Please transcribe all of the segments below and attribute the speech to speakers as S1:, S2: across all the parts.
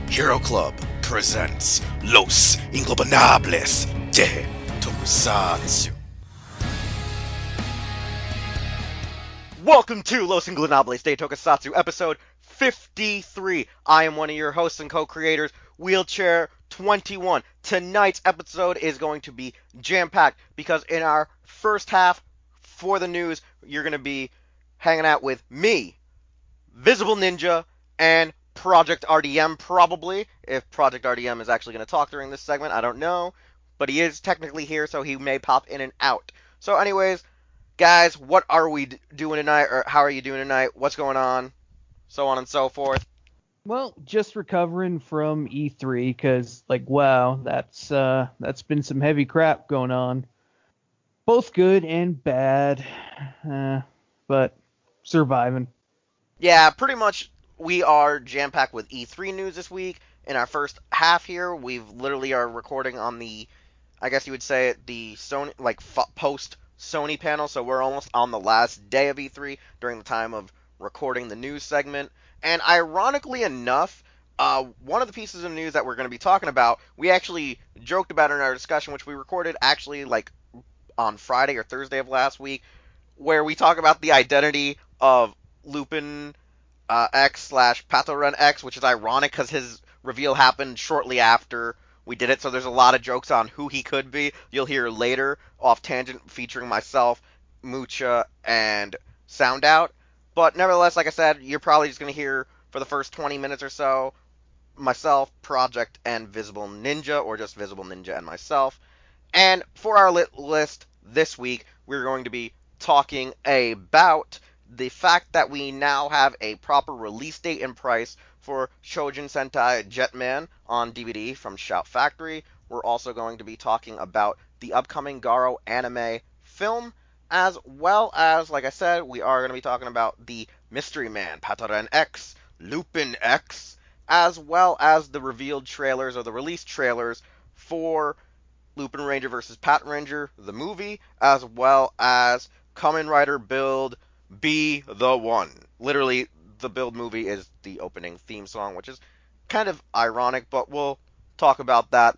S1: Hero Club presents Los Ingobernables de Tokusatsu.
S2: Welcome to Los Ingobernables de Tokusatsu, episode 53. I am one of your hosts and co-creators, Wheelchair21. Tonight's episode is going to be jam-packed because in our first half for the news, you're going to be hanging out with me, Visible Ninja, and Projekt RDM, probably. If Projekt RDM is actually going to talk during this segment, I don't know. But he is technically here, so he may pop in and out. So anyways, guys, what are we doing tonight, or how are you doing tonight? What's going on? So on and so forth.
S3: Well, just recovering from E3, because, wow, that's been some heavy crap going on. Both good and bad, but surviving.
S2: Yeah, pretty much we are jam-packed with E3 news this week. In our first half here, we've literally are recording on the, I guess you would say, the Sony, post-Sony panel, so we're almost on the last day of E3 during the time of recording the news segment. And ironically enough, one of the pieces of news that we're going to be talking about, we actually joked about in our discussion, which we recorded actually on Friday or Thursday of last week, where we talk about the identity of Lupin X / Patoran X, which is ironic because his reveal happened shortly after we did it, so there's a lot of jokes on who he could be. You'll hear later, off tangent, featuring myself, Mucha, and Sound Out. But nevertheless, like I said, you're probably just going to hear, for the first 20 minutes or so, myself, Projekt, and Visible Ninja, or just Visible Ninja and myself. And for our list this week, we're going to be talking about the fact that we now have a proper release date and price for Shojin Sentai Jetman on DVD from Shout Factory. We're also going to be talking about the upcoming Garo anime film, as well as, like I said, we are going to be talking about the Mystery Man, Patoran X, Lupin X, as well as the revealed trailers, or the release trailers, for Lupin Ranger vs. Pat Ranger, the movie, as well as Kamen Rider Build Be the One. Literally, the Build movie is the opening theme song, which is kind of ironic, but we'll talk about that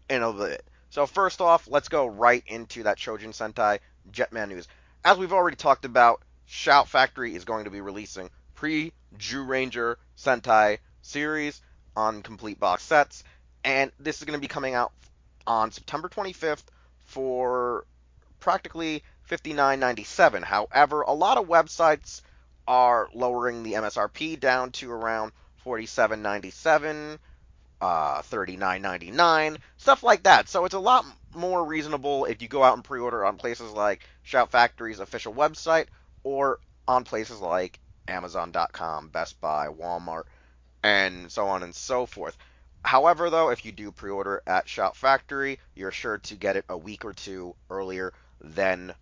S2: in a bit. So first off, let's go right into that Shojin Sentai Jetman news. As we've already talked about, Shout Factory is going to be releasing pre-Zyuranger Sentai series on complete box sets, and this is going to be coming out on September 25th for practically $59.97. However, a lot of websites are lowering the MSRP down to around $47.97, $39.99, stuff like that. So it's a lot more reasonable if you go out and pre-order on places like Shout Factory's official website, or on places like Amazon.com, Best Buy, Walmart, and so on and so forth. However, though, if you do pre-order at Shout Factory, you're sure to get it a week or two earlier than,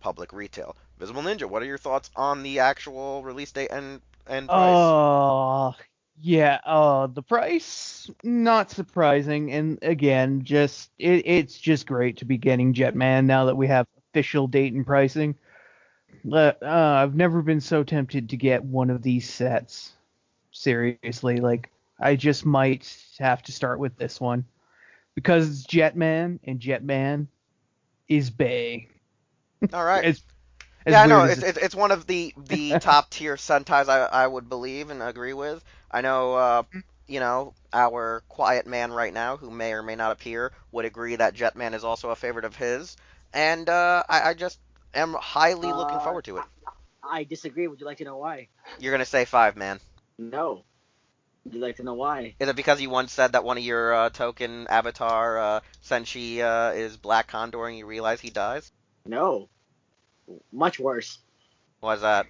S2: public retail. Visible Ninja, what are your thoughts on the actual release date and price?
S3: The price, not surprising, and again, it's just great to be getting Jetman now that we have official date and pricing. I've never been so tempted to get one of these sets. Seriously, I just might have to start with this one because it's Jetman, and Jetman is bae.
S2: All right. It's one of the top tier Sentais I would believe and agree with. I know, our quiet man right now, who may or may not appear, would agree that Jetman is also a favorite of his, and I just am highly looking forward to it.
S4: I disagree. Would you like to know why?
S2: You're gonna say 5, man.
S4: No. Would you like to know why?
S2: Is it because you once said that one of your token avatar, Senshi, is Black Condor, and you realize he dies?
S4: No. Much worse.
S2: Why's that?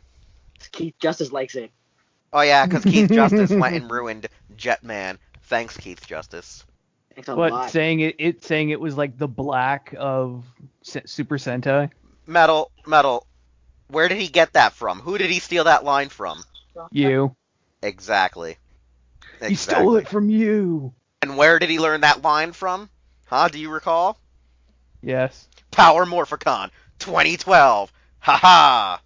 S4: Keith Justice likes it.
S2: Oh yeah, because Keith Justice went and ruined Jetman. Thanks, Keith Justice.
S4: Thanks a lot.
S3: Saying it was like the Black of Super Sentai?
S2: Metal. Where did he get that from? Who did he steal that line from?
S3: You.
S2: Exactly.
S3: He stole it from you.
S2: And where did he learn that line from? Huh? Do you recall?
S3: Yes.
S2: Power Morphicon 2012. Haha.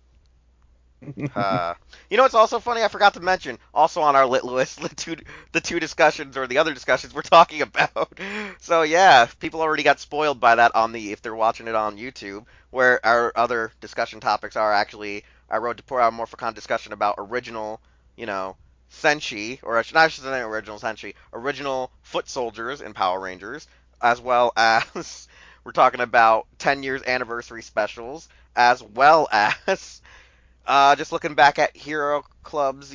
S2: You know what's also funny? I forgot to mention, also on our lit list, the two discussions or the other discussions we're talking about. So yeah, people already got spoiled by that on the if they're watching it on YouTube, where our other discussion topics are actually I wrote to pour out more for con discussion about original, you know, Senshi, or I should say original Senshi, original foot soldiers in Power Rangers, as well as we're talking about 10 years anniversary specials, as well as just looking back at Hero Club's,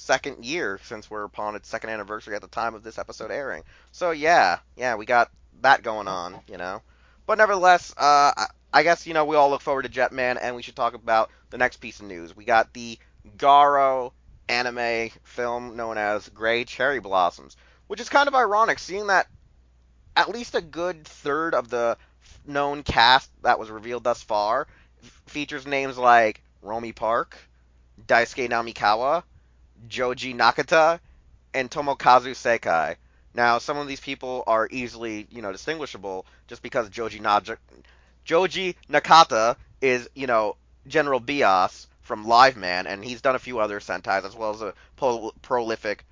S2: second year since we're upon its second anniversary at the time of this episode airing. So yeah, we got that going on. But nevertheless, I guess we all look forward to Jetman, and we should talk about the next piece of news. We got the Garo anime film known as Gray Cherry Blossoms, which is kind of ironic, seeing that at least a good third of the known cast that was revealed thus far features names like Romy Park, Daisuke Namikawa, Joji Nakata, and Tomokazu Sekai. Now, some of these people are easily, distinguishable just because Joji Nakata is, General Bios from Live Man, and he's done a few other Sentais as well as a prolific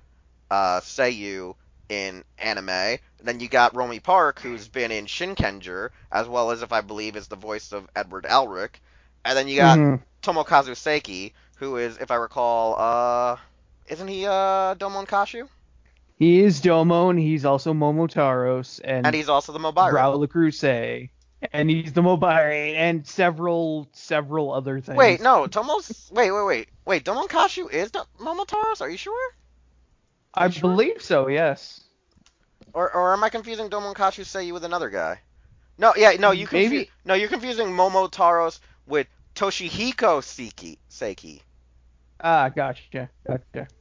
S2: Seiyu in anime. Then you got Romy Park, who's been in Shinkenger, as well as, if I believe, is the voice of Edward Elric. And then you got Tomokazu Seiki, who is, if I recall, isn't he Domon Kashu?
S3: He is Domon. He's also Momotaros
S2: And
S3: and
S2: he's also the Mobiru.
S3: Raul Crusade. And he's the Mobire and several other things.
S2: Wait, no, Wait, Domon Kashu is Momotaros? Are you sure?
S3: I believe so, yes.
S2: Or am I confusing Domon Kashu Seiyu with another guy? No, yeah, no, you're confusing Momotaros with Toshihiko Seiki.
S3: Ah, gotcha.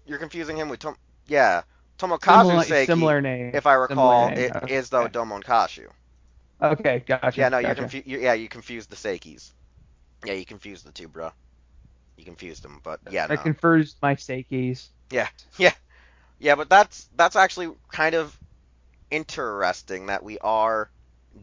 S2: You're confusing him with Tomokazu Seiki.
S3: Similar name.
S2: If I recall,
S3: Okay.
S2: is though Domon Kashu.
S3: Okay, gotcha.
S2: Yeah, no,
S3: gotcha.
S2: you confused the Seikis. Yeah, you confused the two, bro. You confused them, but yeah, no.
S3: I confused my Seikis.
S2: Yeah, but that's actually kind of interesting that we are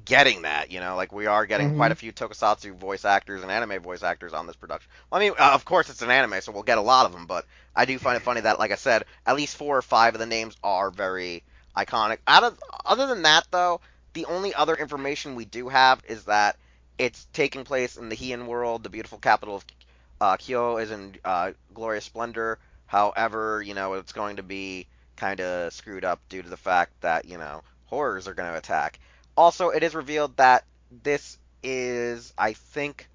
S2: getting that, like we are getting quite a few tokusatsu voice actors and anime voice actors on this production. I mean, of course it's an anime, so we'll get a lot of them, but I do find it funny that, like I said, at least 4 or 5 of the names are very iconic. Other than that, though, the only other information we do have is that it's taking place in the Heian world. The beautiful capital of Kyo is in glorious splendor. However, it's going to be kind of screwed up due to the fact that, horrors are going to attack. Also, it is revealed that this is, I think,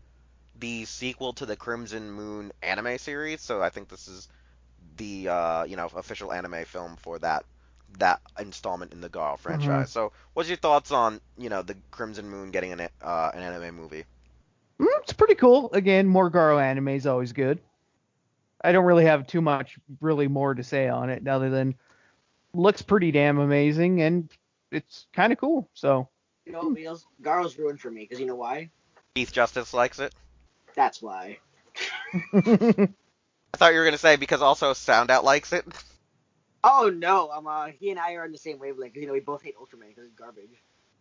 S2: the sequel to the Crimson Moon anime series. So I think this is the official anime film for that installment in the Garo franchise. So, what's your thoughts on the Crimson Moon getting an anime movie?
S3: It's pretty cool. Again, more Garo anime is always good. I don't really have too much really more to say on it other than looks pretty damn amazing and it's kind of cool. So.
S4: Wheelz, Garo's ruined for me, because you know why?
S2: Keith Justice likes it?
S4: That's why.
S2: I thought you were going to say because also Soundout likes it.
S4: Oh, no, he and I are on the same wavelength, we both hate Ultraman, because it's garbage.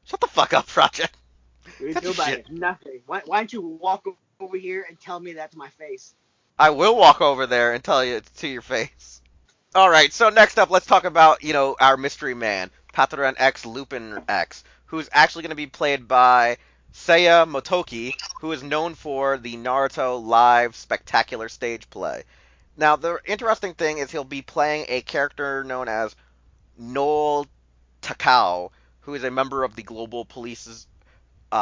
S2: Shut the fuck up, Projekt.
S4: We do about it. Nothing. Why don't you walk over here and tell me that to my face?
S2: I will walk over there and tell you to your face. Alright, so next up, let's talk about, our mystery man, Patron X Lupin X, who's actually going to be played by Seiya Motoki, who is known for the Naruto Live Spectacular stage play. Now, the interesting thing is he'll be playing a character known as Noel Takao, who is a member of the Global Police's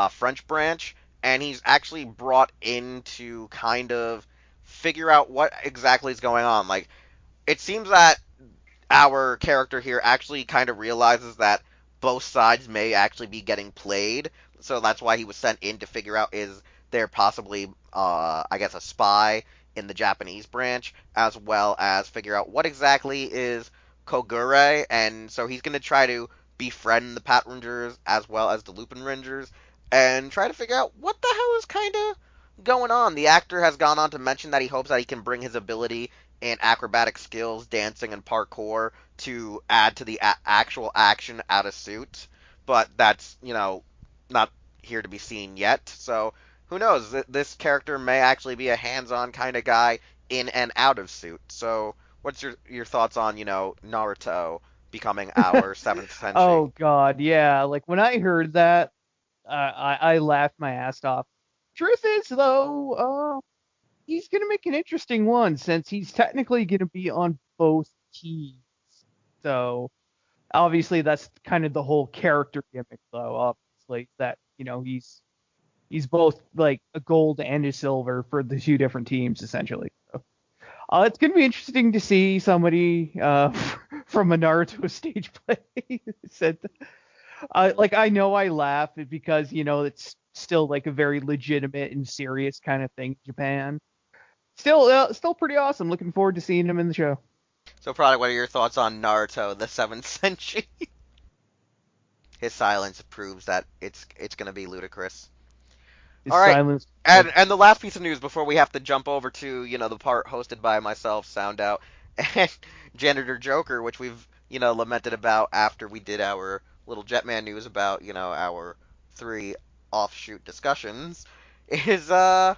S2: French branch, and he's actually brought in to kind of figure out what exactly is going on. Like, it seems that our character here actually kind of realizes that both sides may actually be getting played, so that's why he was sent in to figure out is there possibly, I guess, a spy in the Japanese branch, as well as figure out what exactly is Kogure, and so he's going to try to befriend the Pat Rangers as well as the Lupin Rangers, and try to figure out what the hell is kind of going on. The actor has gone on to mention that he hopes that he can bring his ability and acrobatic skills, dancing, and parkour to add to the actual action out of suit. But that's, not here to be seen yet. So who knows? This character may actually be a hands-on kind of guy in and out of suit. So, what's your thoughts on Naruto becoming our seventh Senshi?
S3: Oh God, yeah. Like when I heard that, I laughed my ass off. Truth is, though, he's gonna make an interesting one since he's technically gonna be on both teams. So obviously that's kind of the whole character gimmick, though. Obviously that he's both like a gold and a silver for the two different teams essentially. So, it's gonna be interesting to see somebody from a Naruto stage play said. Like I know I laugh because it's still like a very legitimate and serious kind of thing in Japan. Still pretty awesome. Looking forward to seeing him in the show.
S2: So, Product, what are your thoughts on Naruto, the seventh Senshi? His silence proves that it's gonna be ludicrous.
S3: His
S2: All right,
S3: silence.
S2: and the last piece of news before we have to jump over to the part hosted by myself, Sound Out, and Janitor Joker, which we've lamented about after we did our little Jetman news about our 3 offshoot discussions, is the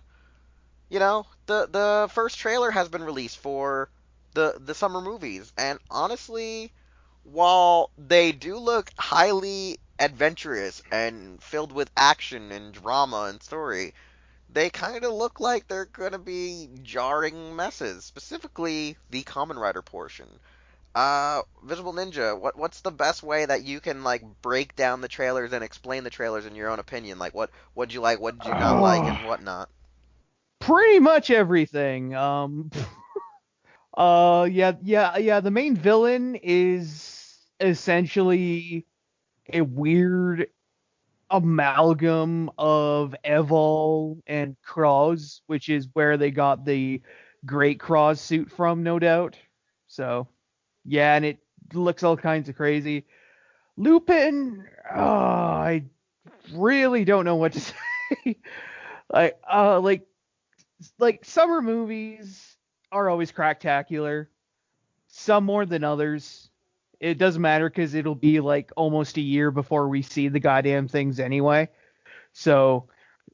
S2: first trailer has been released for the summer movies, and honestly, while they do look highly adventurous and filled with action and drama and story, they kind of look like they're going to be jarring messes, specifically the Common Rider portion. Visible Ninja, what's the best way that you can like break down the trailers and explain the trailers in your own opinion? Like what'd you like, what did you not like, and whatnot?
S3: Pretty much everything. Yeah. The main villain is essentially a weird amalgam of Evol and Cross, which is where they got the Great Cross suit from, no doubt. So, yeah, and it looks all kinds of crazy. Lupin, I really don't know what to say. Like summer movies are always cracktacular. Some more than others. It doesn't matter because it'll be like almost a year before we see the goddamn things anyway. So,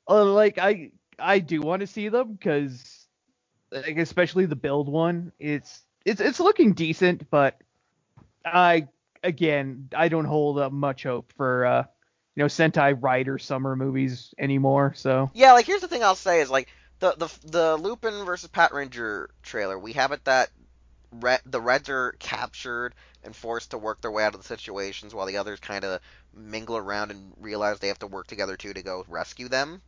S3: like I do want to see them because, like, especially the build one, it's looking decent, but I don't hold up much hope for Sentai Rider summer movies anymore. So
S2: Yeah, like here's the thing I'll say is like the Lupin versus Pat Ranger trailer. We have it that the Reds are captured and forced to work their way out of the situations while the others kind of mingle around and realize they have to work together too to go rescue them.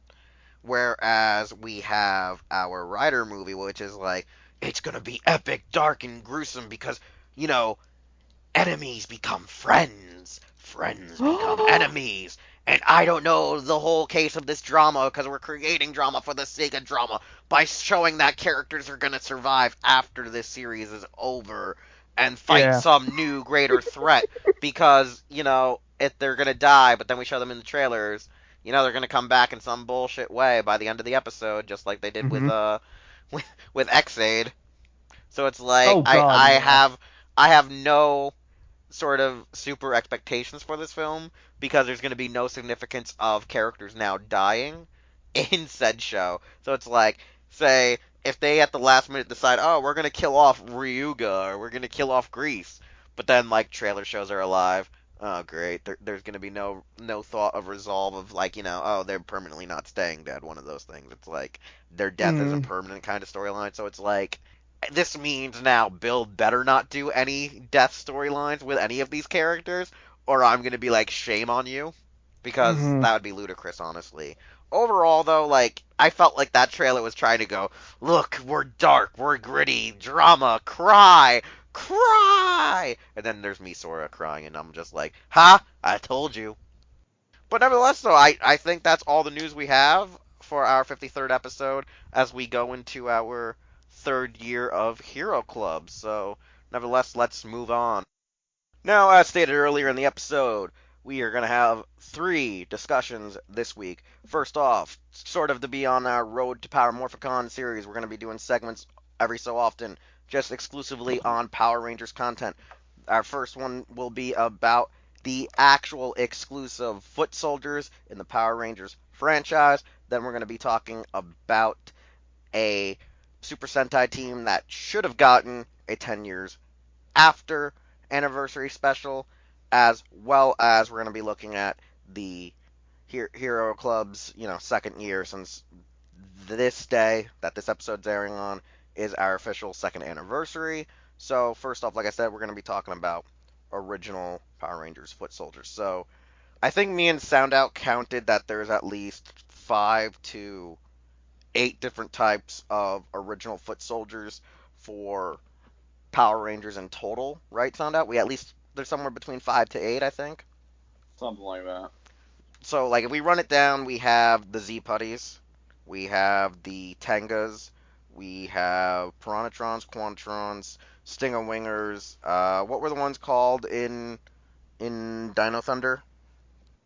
S2: Whereas we have our Rider movie, which is like, it's gonna be epic, dark, and gruesome because, enemies become friends, friends become enemies, and I don't know the whole case of this drama because we're creating drama for the sake of drama by showing that characters are gonna survive after this series is over and fight some new greater threat because, if they're gonna die, but then we show them in the trailers, they're gonna come back in some bullshit way by the end of the episode, just like they did with with Xaid. So it's like
S3: Oh God,
S2: I have no sort of super expectations for this film because there's going to be no significance of characters now dying in said show. So it's like, say, if they at the last minute decide, oh, we're going to kill off Ryuga or we're going to kill off Grease, but then like trailer shows are alive. Oh, great. There's going to be no thought of resolve of like, oh, they're permanently not staying dead. One of those things. It's like their death is a permanent kind of storyline. So it's like, this means now Bill better not do any death storylines with any of these characters, or I'm gonna be like, shame on you, because that would be ludicrous, honestly. Overall, though, like, I felt like that trailer was trying to go, look, we're dark, we're gritty, drama, cry, cry, and then there's me, Sora, crying, and I'm just like, ha, I told you. But nevertheless, though, I think that's all the news we have for our 53rd episode as we go into our third year of Hero Club. So, nevertheless, let's move on. Now, as stated earlier in the episode, we are going to have 3 discussions this week. First off, sort of to be on our Road to Power Morphicon series, we're going to be doing segments every so often, just exclusively on Power Rangers content. Our first one will be about the actual exclusive foot soldiers in the Power Rangers franchise. Then we're going to be talking about a Super Sentai team that should have gotten a 10 years after anniversary special, as well as we're going to be looking at the Hero Club's, second year, since this day that this episode's airing on is our official second anniversary. So first off, like I said, we're going to be talking about original Power Rangers foot soldiers. So I think me and Soundout counted that there's at least 5 to 8 different types of original foot soldiers for Power Rangers in total, right, Soundout? We at least there's somewhere between 5 to 8, I think.
S5: Something like that.
S2: So like if we run it down, we have the Z Putties, we have the Tengas, we have Piranhatrons, Quantrons, Stinger Wingers. What were the ones called in Dino Thunder?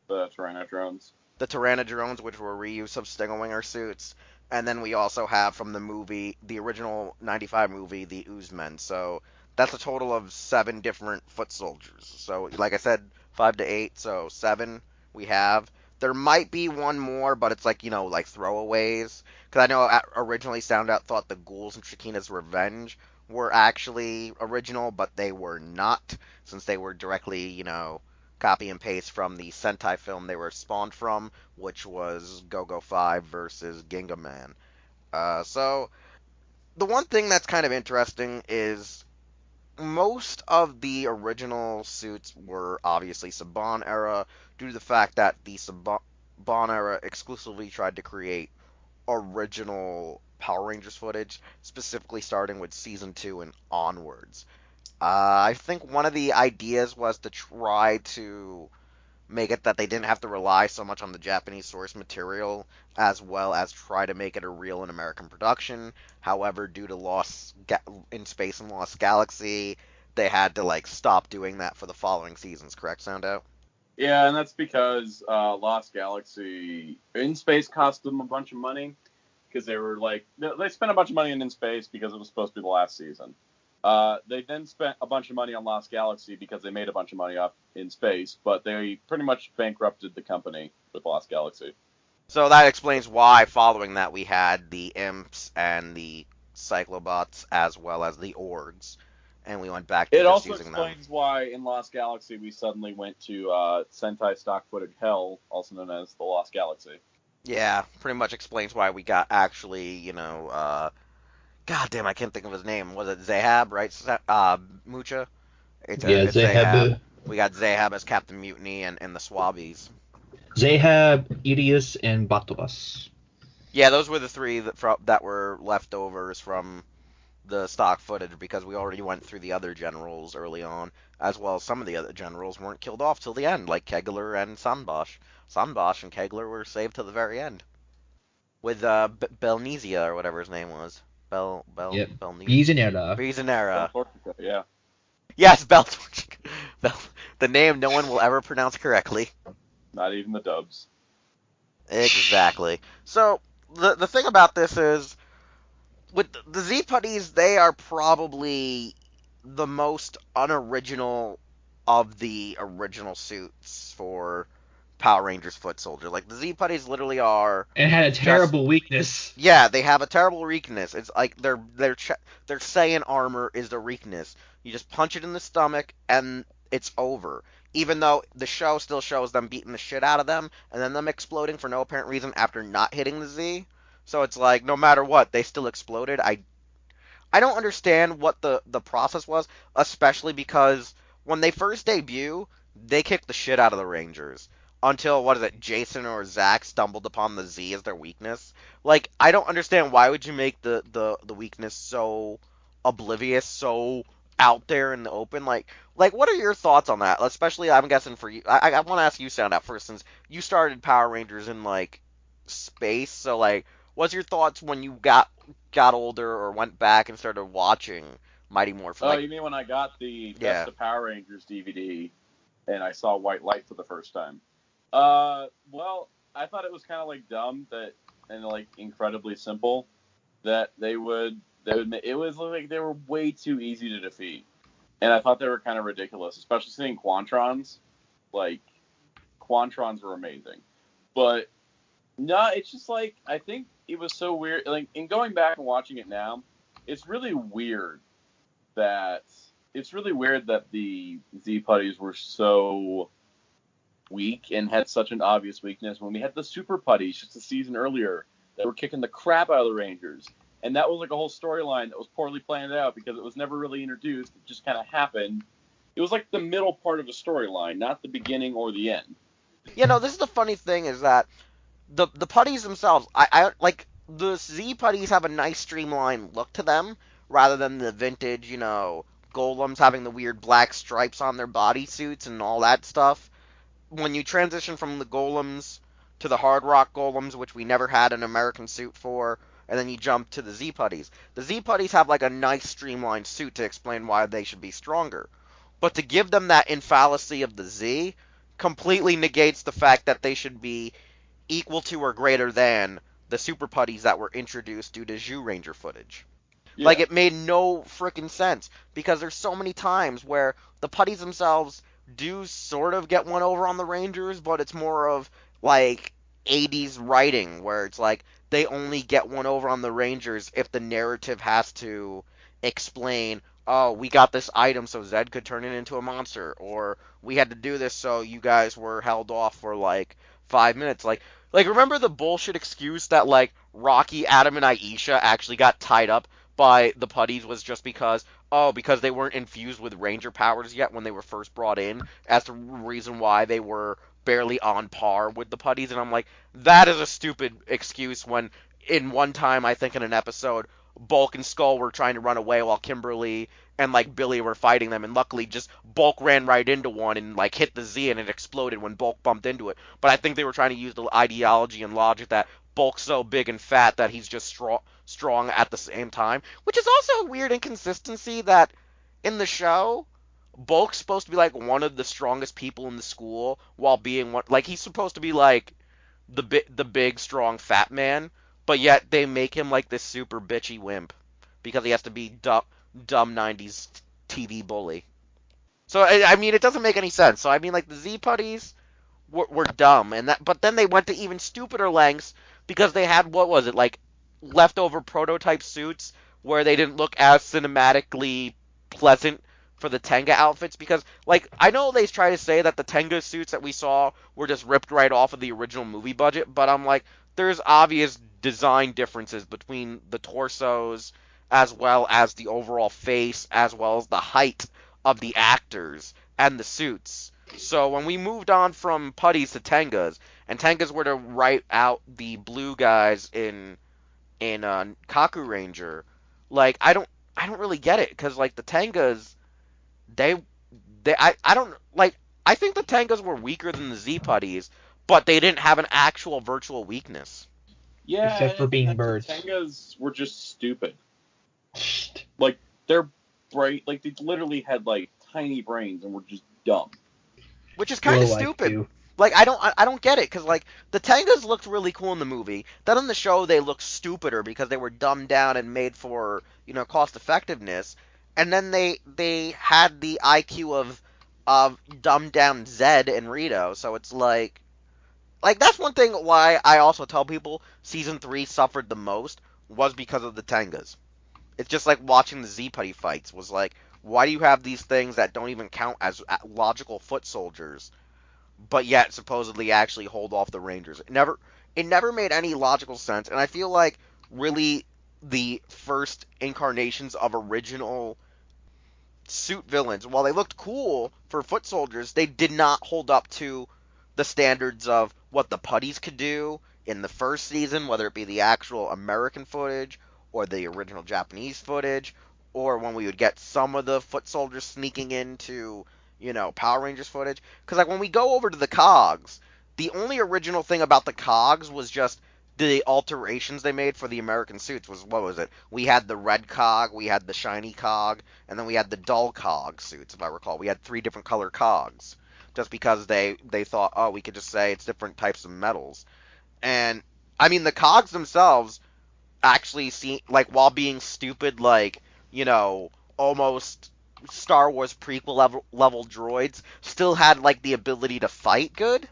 S5: The Tyrannotrons.
S2: The Tyrannodrones, which were reuse of Stinger Winger suits. And then we also have from the movie, the original 95 movie, the Oozmen. So that's a total of 7 different foot soldiers. So like I said, 5 to 8, so 7 we have. There might be one more, but it's like, like throwaways. Because I know originally Soundout thought the Ghouls and Shakina's Revenge were actually original, but they were not, since they were directly, copy and paste from the Sentai film they were spawned from, which was Go-Go 5 versus Ginga Man. So the one thing that's kind of interesting is most of the original suits were obviously Saban era, due to the fact that the Saban era exclusively tried to create original Power Rangers footage, specifically starting with Season 2 and onwards. I think one of the ideas was to try to make it that they didn't have to rely so much on the Japanese source material, as well as try to make it a real and American production. However, due to Lost in Space and Lost Galaxy, they had to stop doing that for the following seasons. Correct, Soundout?
S5: Yeah, and that's because Lost Galaxy In Space cost them a bunch of money, because they were they spent a bunch of money in Space because it was supposed to be the last season. They then spent a bunch of money on Lost Galaxy because they made a bunch of money off In Space, but they pretty much bankrupted the company with Lost Galaxy.
S2: So that explains why, following that, we had the Imps and the Cyclobots, as well as the Ords, and we went back to
S5: It
S2: just
S5: also
S2: using
S5: explains
S2: them.
S5: why in Lost Galaxy we suddenly went to Sentai stock footage hell, also known as the Lost Galaxy.
S2: Yeah, pretty much explains why we got actually, God damn, I can't think of his name. Was it Zahab, right? Mucha?
S6: Yeah,
S2: It's Zahab.
S6: Zahab,
S2: We got Zahab as Captain Mutiny and the Swabbies.
S6: Zahab, Idius, and Batobas.
S2: Yeah, those were the 3 that were leftovers from the stock footage, because we already went through the other generals early on, as well as some of the other generals weren't killed off till the end, like Kegler and Sanbosh. Sanbosh and Kegler were saved till the very end. With Belnizia, or whatever his name was.
S6: Yep.
S2: Belnizia.
S6: Bizanera.
S2: Bizanera.
S5: Yeah.
S2: Yes, Beltorchika. The name no one will ever pronounce correctly.
S5: Not even the dubs.
S2: Exactly. So, the thing about this is, with the Z-Putties, they are probably the most unoriginal of the original suits for Power Rangers Foot Soldier. Like, the Z-Putties literally are...
S6: And had a terrible weakness.
S2: Yeah, they have a terrible weakness. It's like their Saiyan armor is their weakness. You just punch it in the stomach, and it's over. Even though the show still shows them beating the shit out of them, and then them exploding for no apparent reason after not hitting the Z. So it's like, no matter what, they still exploded. I don't understand what the process was, especially because when they first debut, they kicked the shit out of the Rangers. Until, what is it, Jason or Zach stumbled upon the Z as their weakness. Like, I don't understand, why would you make the weakness so oblivious, so out there in the open? Like, what are your thoughts on that? Especially, I'm guessing for you. I want to ask you, Sound Out, first, since you started Power Rangers in, space. So, what's your thoughts when you got older or went back and started watching Mighty Morphin?
S5: You mean when I got the
S2: Yeah.
S5: Best of Power Rangers DVD and I saw White Light for the first time? Well, I thought it was kind of dumb and incredibly simple that they would it was like they were way too easy to defeat, and I thought they were kind of ridiculous, especially seeing Quantrons. Quantrons were amazing, but No, it's just like, I think it was so weird. Like, in going back and watching it now, it's really weird that the Z Putties were so weak and had such an obvious weakness when we had the Super Putties just a season earlier that were kicking the crap out of the Rangers. And that was like a whole storyline that was poorly planned out because it was never really introduced. It just kind of happened. It was like the middle part of a storyline, not the beginning or the end.
S2: This is the funny thing is that the putties themselves, I like the Z putties have a nice streamlined look to them rather than the vintage, golems having the weird black stripes on their bodysuits and all that stuff. When you transition from the golems to the hard rock golems, which we never had an American suit for, and then you jump to the Z putties. The Z putties have like a nice streamlined suit to explain why they should be stronger. But to give them that infallacy of the Z completely negates the fact that they should be equal to or greater than the super putties that were introduced due to Zhu Ranger footage.
S5: Yeah.
S2: Like, it made no freaking sense, because there's so many times where the putties themselves do sort of get one over on the Rangers, but it's more of, like, 80s writing, where it's like, they only get one over on the Rangers if the narrative has to explain, oh, we got this item so Zed could turn it into a monster, or we had to do this so you guys were held off for, like, 5 minutes. Like, remember the bullshit excuse that, like, Rocky, Adam, and Aisha actually got tied up by the putties was just because they weren't infused with Ranger powers yet when they were first brought in, as the reason why they were barely on par with the putties. And I'm like, that is a stupid excuse when in one time, I think in an episode, Bulk and Skull were trying to run away while Kimberly and, like, Billy were fighting them, and luckily just Bulk ran right into one and, like, hit the Z and it exploded when Bulk bumped into it. But I think they were trying to use the ideology and logic that Bulk's so big and fat that he's just strong at the same time, which is also a weird inconsistency that in the show, Bulk's supposed to be, like, one of the strongest people in the school while being one, like, he's supposed to be, like, the big, strong, fat man, but yet they make him, like, this super bitchy wimp because he has to be dumb 90s TV bully. So, I mean, it doesn't make any sense. So, I mean, like, the Z Putties were dumb, but then they went to even stupider lengths because they had, what was it, like, leftover prototype suits where they didn't look as cinematically pleasant for the TaJa outfits, because, like, I know they try to say that the TaJa suits that we saw were just ripped right off of the original movie budget, but I'm like, there's obvious design differences between the torsos as well as the overall face as well as the height of the actors and the suits. So when we moved on from putties to TaJas, and TaJas were to write out the blue guys in Kaku Ranger, like, I don't really get it, because, like, the TaJas, I don't, like, I think the TaJas were weaker than the Z Putties, but they didn't have an actual virtual weakness.
S5: Yeah,
S6: Except for being birds.
S5: The Tengas were just stupid. Like, their brain, like, they literally had, like, tiny brains and were just dumb.
S2: Which is kind of stupid. Like, I don't get it, because, like, the TaJas looked really cool in the movie. Then on the show, they looked stupider because they were dumbed down and made for, cost effectiveness. And then they had the IQ of dumbed down Zed and Rito. So it's like, that's one thing why I also tell people season 3 suffered the most was because of the TaJas. It's just like watching the Z Putty fights was like, why do you have these things that don't even count as logical foot soldiers, but yet supposedly actually hold off the Rangers? It never made any logical sense, and I feel like really the first incarnations of original suit villains, while they looked cool for foot soldiers, they did not hold up to the standards of what the putties could do in the first season, whether it be the actual American footage or the original Japanese footage, or when we would get some of the foot soldiers sneaking into, Power Rangers footage. Because, like, when we go over to the cogs, the only original thing about the cogs was just the alterations they made for the American suits. What was it? We had the red cog, we had the shiny cog, and then we had the dull cog suits, if I recall. We had 3 different color cogs, just because they thought, oh, we could just say it's different types of metals. And, I mean, the cogs themselves actually seem, like, while being stupid, like, almost Star Wars prequel level droids, still had, like, the ability to fight good.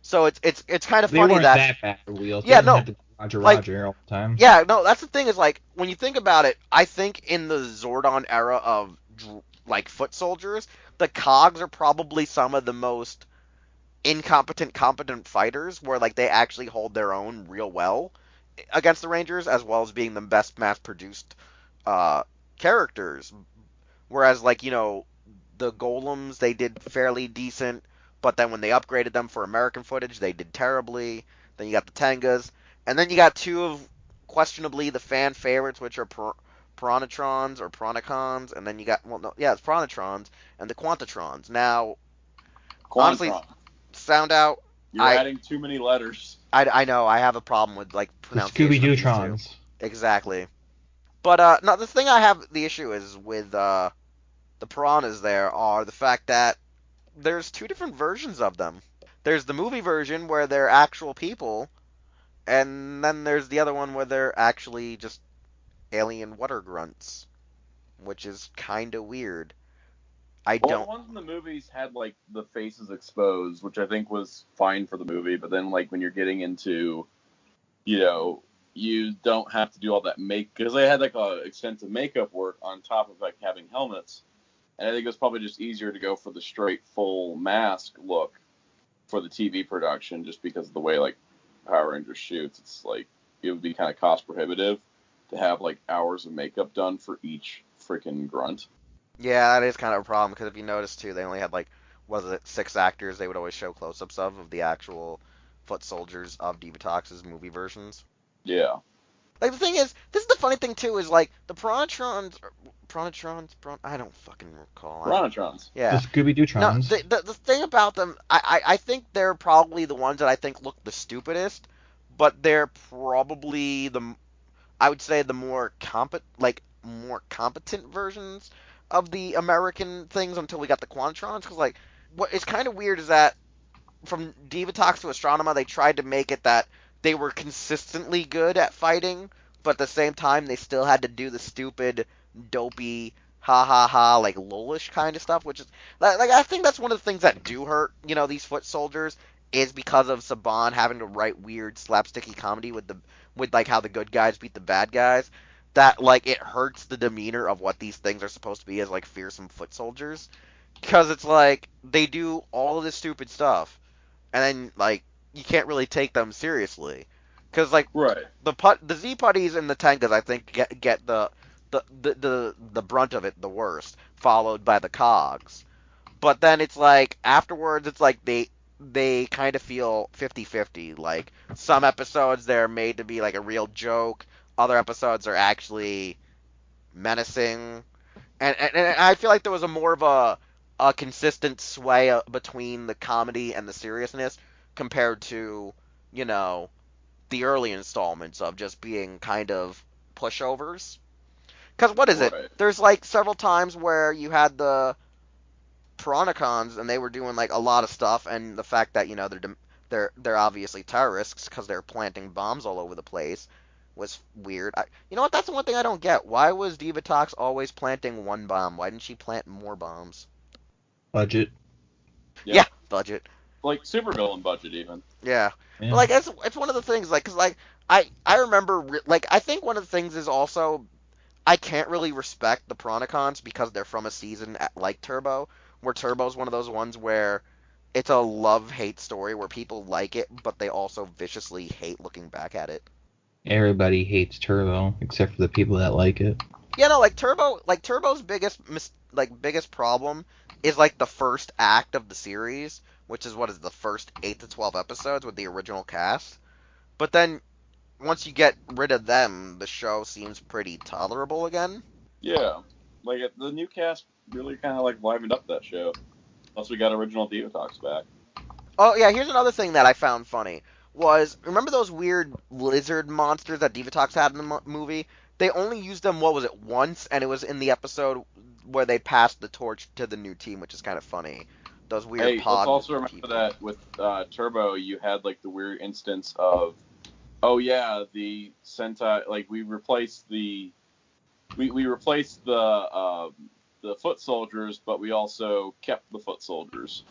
S2: So it's kind of
S6: They
S2: funny
S6: weren't
S2: that
S6: that bad for Wheels.
S2: yeah,
S6: They didn't
S2: no,
S6: have to Roger
S2: like
S6: Roger all the time.
S2: yeah, no, that's the thing is like when you think about it, I think in the Zordon era of like foot soldiers, the Cogs are probably some of the most competent fighters where like they actually hold their own real well against the Rangers, as well as being the best mass produced uh, characters. Whereas like the Golems they did fairly decent, but then when they upgraded them for American footage, they did terribly. Then you got the Tengas, and then you got two of questionably the fan favorites, which are Piranatrons or Piranacons, and then you got it's Piranatrons and the Quantatrons. Now, honestly,
S5: Quantron.
S2: sound out.
S5: You're adding too many letters.
S2: I know I have a problem with like
S6: The
S2: pronunciation.
S6: Scooby-Doo-trons.
S2: Exactly. But no, the thing I have the issue is with the piranhas. There are the fact that there's two different versions of them. There's the movie version where they're actual people, and then there's the other one where they're actually just alien water grunts, which is kind of weird.
S5: The ones in the movies had like the faces exposed, which I think was fine for the movie. But then like when you're getting into, you don't have to do all that because they had like extensive makeup work on top of like having helmets. And I think it was probably just easier to go for the straight full mask look for the TV production, just because of the way like Power Rangers shoots. It's like it would be kind of cost prohibitive to have like hours of makeup done for each freaking grunt.
S2: Yeah, that is kind of a problem because if you notice too, they only had like 6 actors they would always show close-ups of the actual foot soldiers of Divatox's movie versions.
S5: Yeah.
S2: Like the thing is, this is the funny thing too is like the Piranatrons, I don't fucking recall.
S5: Piranatrons.
S2: Yeah.
S6: The Scooby-Doo-trons.
S2: No, the thing about them, I think they're probably the ones that I think look the stupidest, but they're probably I would say the more competent versions of the American things until we got the Quantrons. Because like, what is kind of weird is that from Divatox to Astronema, they tried to make it that they were consistently good at fighting, but at the same time they still had to do the stupid, dopey, ha ha ha, like lolish kind of stuff, which is like I think that's one of the things that do hurt, these foot soldiers is because of Saban having to write weird slapsticky comedy with like how the good guys beat the bad guys. That like it hurts the demeanor of what these things are supposed to be as like fearsome foot soldiers, because it's like they do all of this stupid stuff, and then like you can't really take them seriously, because like
S5: right.
S2: the Z putties and the Tengas I think get the brunt of it the worst, followed by the Cogs. But then it's like afterwards it's like they kind of feel 50-50. Like some episodes they're made to be like a real joke, other episodes are actually menacing, and I feel like there was a more of a consistent sway between the comedy and the seriousness compared to the early installments of just being kind of pushovers. Because what is it?
S5: Right.
S2: There's like several times where you had the Piranacons and they were doing like a lot of stuff, and the fact that they're obviously terrorists because they're planting bombs all over the place was weird. You know what? That's the one thing I don't get. Why was Divatox always planting one bomb? Why didn't she plant more bombs?
S6: Budget.
S2: Yeah, budget.
S5: Like supervillain budget even.
S2: Yeah. But like it's one of the things like because like I remember like I think one of the things is also I can't really respect the Piranacons because they're from a season like Turbo, where Turbo's one of those ones where it's a love-hate story where people like it, but they also viciously hate looking back at it.
S6: Everybody hates Turbo except for the people that like it.
S2: Yeah, no, like Turbo's biggest problem is like the first act of the series, which is the first 8 to 12 episodes with the original cast. But then once you get rid of them, the show seems pretty tolerable again.
S5: Yeah, like the new cast really kind of like livened up that show. Plus, we got original Divatox back.
S2: Oh yeah, here's another thing that I found funny was remember those weird lizard monsters that Divatox had in the movie? They only used them once, and it was in the episode where they passed the torch to the new team, which is kind of funny. Those weird
S5: Let's also remember
S2: people.
S5: that with Turbo, you had like the weird instance of, oh yeah, the Sentai, like we replaced the foot soldiers, but we also kept the foot soldiers.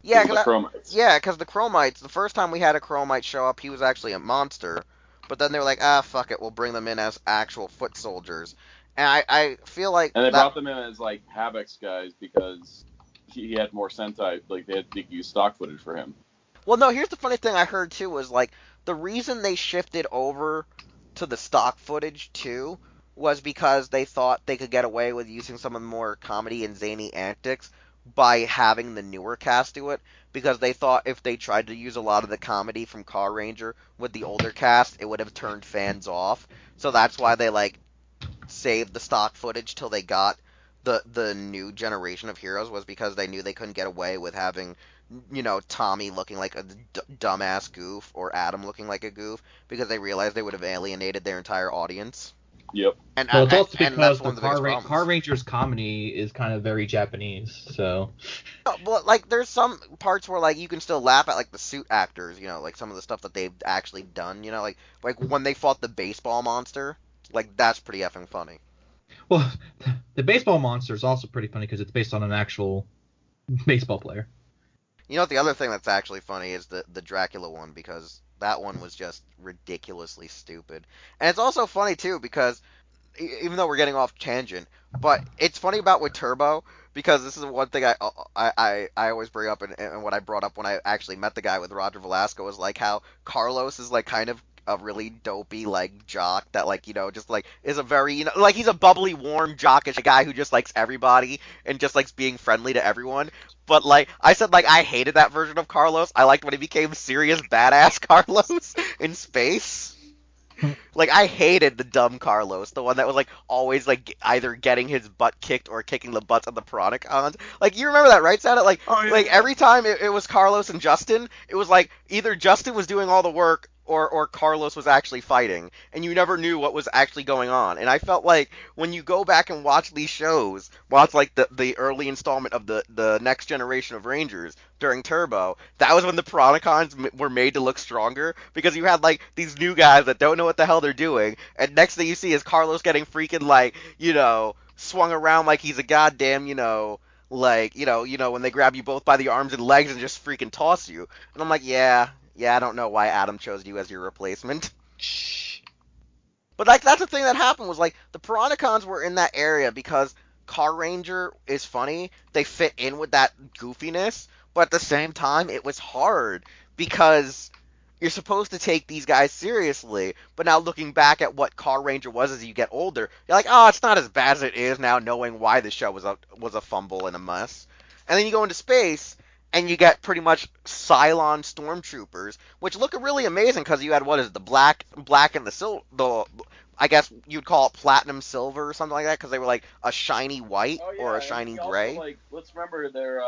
S2: Yeah,
S5: The Chromites.
S2: because the Chromites, the first time we had a Chromite show up, he was actually a monster. But then they were like, fuck it, we'll bring them in as actual foot soldiers. And I feel like
S5: And they
S2: that.
S5: brought them in as like Havoc's guys because he had more Sentai. Like they use stock footage for him.
S2: Well, no, here's the funny thing I heard too was like the reason they shifted over to the stock footage too was because they thought they could get away with using some of the more comedy and zany antics by having the newer cast do it, because they thought if they tried to use a lot of the comedy from Car Ranger with the older cast, it would have turned fans off. So that's why they like saved the stock footage till they got the new generation of heroes, was because they knew they couldn't get away with having, Tommy looking like a dumbass goof or Adam looking like a goof, because they realized they would have alienated their entire audience.
S5: Yep.
S2: And
S6: Well, it's also
S2: and
S6: because
S2: that's one
S6: the
S2: of the biggest problems.
S6: Car Rangers comedy is kind of very Japanese, so.
S2: Well, like there's some parts where like you can still laugh at like the suit actors, like some of the stuff that they've actually done, like when they fought the baseball monster, like that's pretty effing funny.
S6: Well, the baseball monster is also pretty funny because it's based on an actual baseball player.
S2: You know what? The other thing that's actually funny is the Dracula one, because that one was just ridiculously stupid, and it's also funny too because even though we're getting off tangent, but it's funny about with Turbo, because this is one thing I always bring up, and what I brought up when I actually met the guy with Roger Velasco was like how Carlos is like kind of a really dopey like jock that like just like is a very like he's a bubbly, warm, jockish guy who just likes everybody and just likes being friendly to everyone. But like I said, like I hated that version of Carlos. I liked when he became serious badass Carlos in space. Like I hated the dumb Carlos, the one that was like always like either getting his butt kicked or kicking the butts of the Piranhacons. Like you remember that, right, Santa? Like like every time it was Carlos and Justin, it was like either Justin was doing all the work or Carlos was actually fighting, and you never knew what was actually going on. And I felt like when you go back and watch these shows, watch like the early installment of the next generation of Rangers during Turbo, that was when the Piranhacons were made to look stronger, because you had like these new guys that don't know what the hell they're doing, and next thing you see is Carlos getting freaking like swung around like he's a goddamn like when they grab you both by the arms and legs and just freaking toss you. And I'm like, yeah, I don't know why Adam chose you as your replacement. But like that's the thing that happened, was like the Piranhacons were in that area because Car Ranger is funny. They fit in with that goofiness, but at the same time it was hard because you're supposed to take these guys seriously. But now looking back at what Car Ranger was as you get older, you're like, oh, it's not as bad as it is now, knowing why the show was a fumble and a mess. And then you go into space, and you get pretty much Cylon stormtroopers, which look really amazing because you had the black and the silver, I guess you'd call it platinum silver or something like that, because they were like a shiny white or a shiny gray.
S5: Also, like, let's remember they're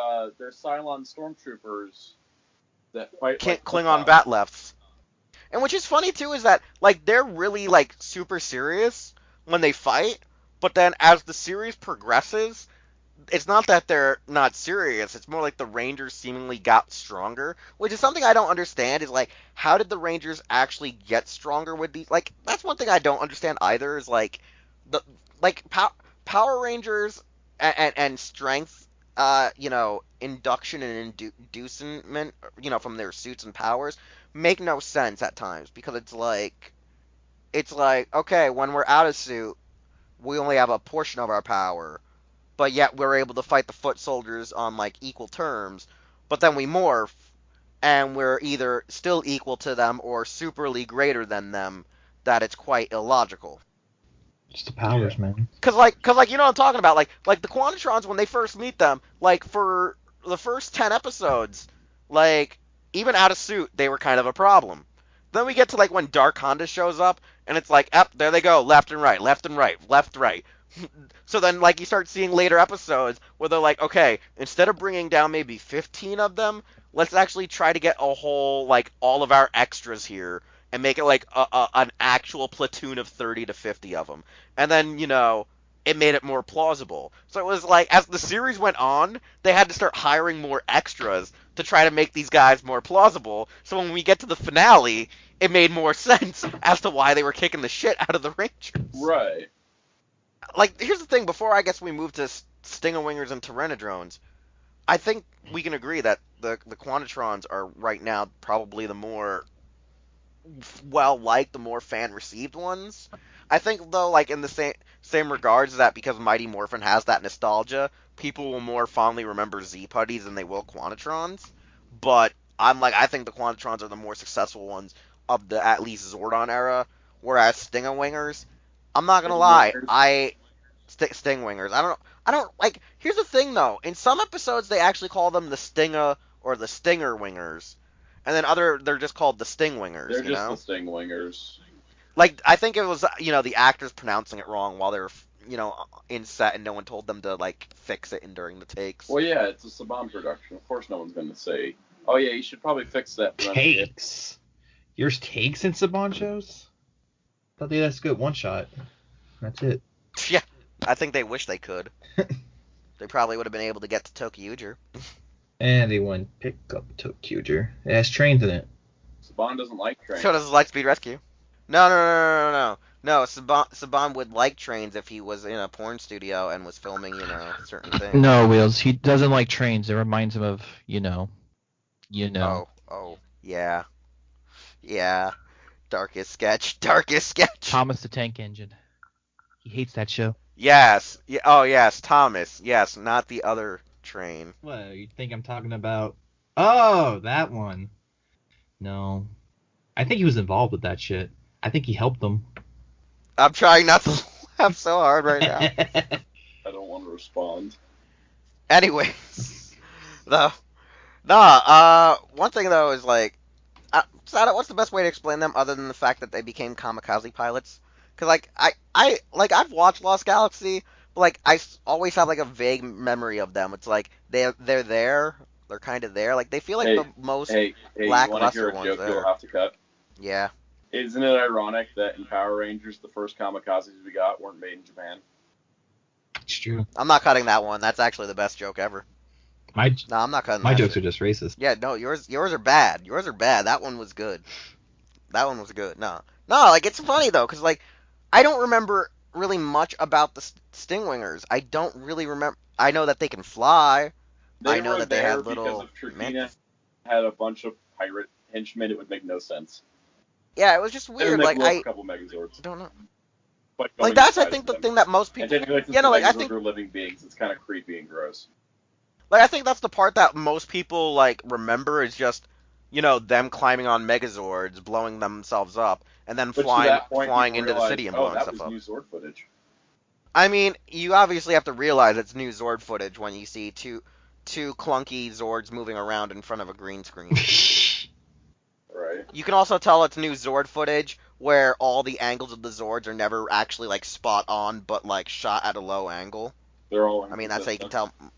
S5: Cylon stormtroopers that fight like
S2: Klingon Batleths. And which is funny too is that like they're really like super serious when they fight, but then as the series progresses, it's not that they're not serious. It's more like the Rangers seemingly got stronger, which is something I don't understand. Is like, how did the Rangers actually get stronger with these? Like, that's one thing I don't understand either. Is like Power Rangers and strength, induction and inducement, from their suits and powers make no sense at times, because it's like okay, when we're out of suit, we only have a portion of our power, but yet we're able to fight the foot soldiers on like equal terms. But then we morph, and we're either still equal to them or superly greater than them. That it's quite illogical.
S6: Just the powers, man.
S2: Cause like you know what I'm talking about. Like the Quantitrons, when they first meet them, like for the first 10 episodes, like even out of suit, they were kind of a problem. Then we get to like when Dark Honda shows up, and it's like, there they go, left and right, left and right, left, right. So then, like, you start seeing later episodes where they're like, okay, instead of bringing down maybe 15 of them, let's actually try to get a whole, like, all of our extras here and make it like an actual platoon of 30 to 50 of them. And then, it made it more plausible. So it was like, as the series went on, they had to start hiring more extras to try to make these guys more plausible. So when we get to the finale, it made more sense as to why they were kicking the shit out of the Rangers.
S5: Right.
S2: Like, here's the thing, before I guess we move to Stingawingers and Tyrannodrones, I think we can agree that the Quantitrons are right now probably the more well-liked, the more fan-received ones. I think, though, like, in the same regards, that because Mighty Morphin has that nostalgia, people will more fondly remember Z-Putties than they will Quantitrons. But I think the Quantitrons are the more successful ones of the, at least, Zordon era, whereas Stingawingers, I'm not gonna lie, Stingwingers, I don't, like, here's the thing, though, in some episodes, they actually call them the Stinga, or the Stinger Wingers, and then they're just called the Stingwingers,
S5: They're
S2: you
S5: just
S2: know?
S5: the Stingwingers.
S2: Like, I think it was, the actors pronouncing it wrong while they were, in set, and no one told them to, like, fix it during the takes.
S5: Well, yeah, it's a Saban production. Of course, no one's going to say, "Oh yeah, you should probably fix that."
S6: Takes. Yours takes in Saban shows? I thought they just good one shot. That's it.
S2: Yeah, I think they wish they could. They probably would have been able to get to Tokyuger.
S6: And they wouldn't pick up Tokyuger. It has trains in it.
S5: Saban doesn't like trains.
S2: So does Lightspeed Rescue. No. No, Saban would like trains if he was in a porn studio and was filming, certain things.
S7: No, Wheels. He doesn't like trains. It reminds him of,
S2: Oh, yeah. Yeah. Darkest sketch.
S7: Thomas the Tank Engine. He hates that show.
S2: Yes. Yeah. Oh, yes. Thomas. Yes, not the other train.
S6: What, you think I'm talking about? Oh, that one. No. I think he was involved with that shit. I think he helped them.
S2: I'm trying not to laugh so hard right now.
S5: I don't want to respond.
S2: Anyways. One thing, though, is, like, Sada, what's the best way to explain them other than the fact that they became kamikaze pilots? Because, like, I've watched Lost Galaxy, but, like, always have, like, a vague memory of them. It's like, they're there, they're kind of there. Like, they feel like the most lackluster
S5: you want to hear a
S2: ones
S5: joke
S2: there.
S5: you'll have to cut?
S2: Yeah.
S5: Isn't it ironic that in Power Rangers, the first kamikazes we got weren't made in Japan?
S6: It's true.
S2: I'm not cutting that one. That's actually the best joke ever. No, I'm not cutting
S6: My
S2: that
S6: jokes
S2: shit.
S6: are just racist.
S2: Yeah, no, yours are bad. Yours are bad. That one was good. No, like, it's funny, though, because, like, I don't remember really much about the Stingwingers. I don't really remember. I know that they can fly. I know that they had little...
S5: Because if Trakina had a bunch of pirate henchmen, it would make no sense.
S2: Yeah, it was just
S5: They
S2: weird.
S5: would
S2: Like,
S5: make
S2: I
S5: a couple Megazords.
S2: don't know.
S5: But
S2: Like, that's, I think, the thing that most
S5: And
S2: people...
S5: technically, since
S2: Yeah, no,
S5: the
S2: like, I
S5: Megazords
S2: think...
S5: are living beings, it's kind of creepy and gross.
S2: Like, I think that's the part that most people, like, remember is just, them climbing on Megazords, blowing themselves up, and then
S5: But to that point,
S2: flying
S5: people
S2: into the
S5: realize,
S2: city and blowing
S5: that
S2: stuff
S5: was
S2: up.
S5: new Zord footage.
S2: I mean, you obviously have to realize it's new Zord footage when you see two clunky Zords moving around in front of a green screen.
S5: Right.
S2: You can also tell it's new Zord footage where all the angles of the Zords are never actually, like, spot on, but, like, shot at a low angle.
S5: They're all
S2: I mean, that's how you can
S5: inconsistent.
S2: tell.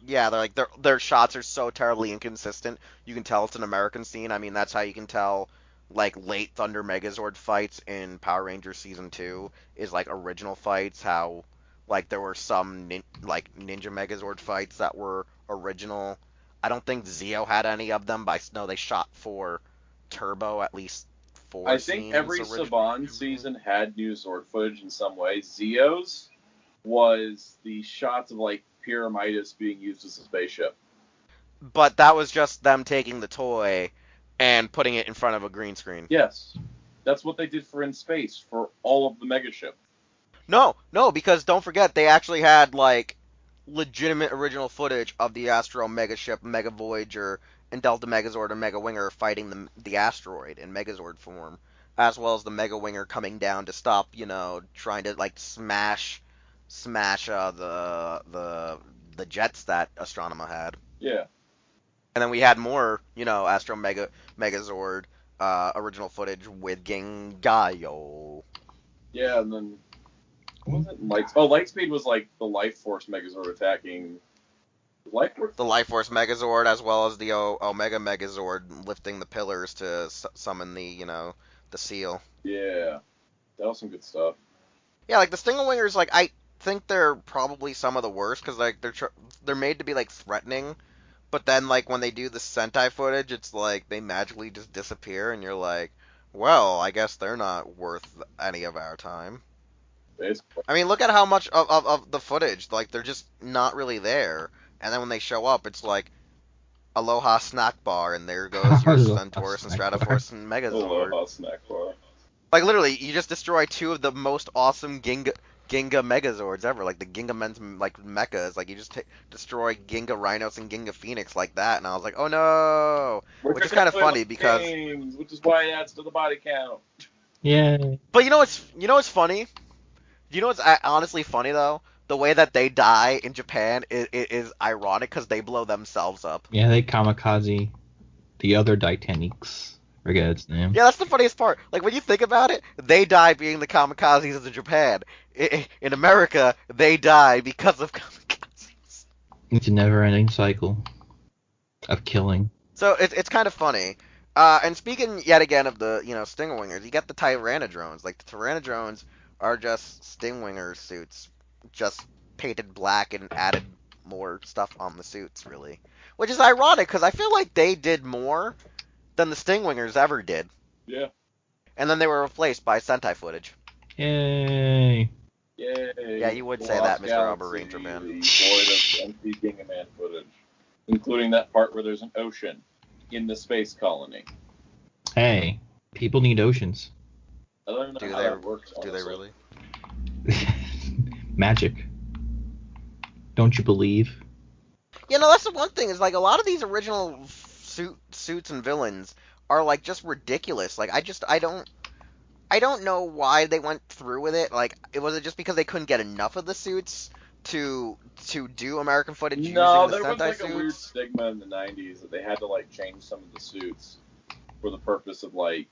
S2: Yeah, they're like their shots are so terribly inconsistent. You can tell it's an American scene. I mean, that's how you can tell, like, late Thunder Megazord fights in Power Rangers Season 2 is, like, original fights. How, like, there were some Ninja Megazord fights that were original. I don't think Zeo had any of them, but I know they shot for Turbo at least 4
S5: I
S2: scenes.
S5: think every Saban season had new Zord footage in some way. Zeo's was the shots of, like, Pyramidas being used as a spaceship.
S2: But that was just them taking the toy and putting it in front of a green screen.
S5: Yes. That's what they did for In Space, for all of the Megaship.
S2: No, because don't forget, they actually had, like, legitimate original footage of the Astro Megaship, Mega Voyager, and Delta Megazord and Mega Winger fighting the asteroid in Megazord form, as well as the Mega Winger coming down to stop, trying to, like, smash the jets that Astronema had.
S5: Yeah.
S2: And then we had more, Astro Megazord original footage with Gengayo.
S5: Yeah, and then what was it? Lightspeed was like the Life Force Megazord attacking Life Force.
S2: The Life Force Megazord, as well as the Omega Megazord lifting the pillars to summon the the seal.
S5: Yeah, that was some good stuff.
S2: Yeah, like the Stingwingers, like I think they're probably some of the worst because like they're made to be like threatening, but then like when they do the Sentai footage, it's like they magically just disappear, and you're like, well, I guess they're not worth any of our time.
S5: Basically.
S2: I mean, look at how much of the footage, like they're just not really there, and then when they show up, it's like Aloha Snack Bar, and there goes your
S6: Aloha
S2: Centaurus and
S6: Snack Bar.
S2: Stratoforce and Megazord.
S5: Aloha snack bar.
S2: Like, literally, you just destroy two of the most awesome Ginga Megazords ever. Like, the Ginga Men's, like, mechas. Like, you just destroy Ginga Rhinos and Ginga Phoenix like that, and I was like, oh no! Which is kind of funny because...
S5: games, which is why it adds to the body count.
S6: Yay.
S2: But you know what's funny? You know what's honestly funny, though? The way that they die in Japan is ironic because they blow themselves up.
S6: Yeah, they kamikaze the other Titanics. Forget its name.
S2: Yeah, that's the funniest part. Like, when you think about it, they die being the kamikazes of Japan. In America, they die because of kamikazes.
S6: It's a never-ending cycle of killing.
S2: So it's kind of funny. And speaking yet again of the Stingwingers, you got the Tyrannodrones. Like, the Tyrannodrones are just Stingwinger suits, just painted black and added more stuff on the suits, really. Which is ironic because I feel like they did more than the Stingwingers ever did.
S5: Yeah.
S2: And then they were replaced by Sentai footage.
S6: Yay.
S5: Yay.
S2: Yeah, you would say
S5: Lost
S2: that, Mr.
S5: Galaxy,
S2: Arbor Ranger Man.
S5: Void of empty Ginga Man footage, including that part where there's an ocean in the space colony.
S6: Hey, people need oceans.
S5: I don't even know
S2: Do
S5: how
S2: they?
S5: that works.
S2: Do they
S5: honestly.
S2: really?
S6: Magic. Don't you believe?
S2: That's the one thing, is like a lot of these original suits and villains are like just ridiculous. Like I don't know why they went through with it. Like, was it just because they couldn't get enough of the suits to do American footage using
S5: No,
S2: the
S5: there was
S2: Sentai
S5: like
S2: suits?
S5: a weird stigma in the '90s that they had to like change some of the suits for the purpose of like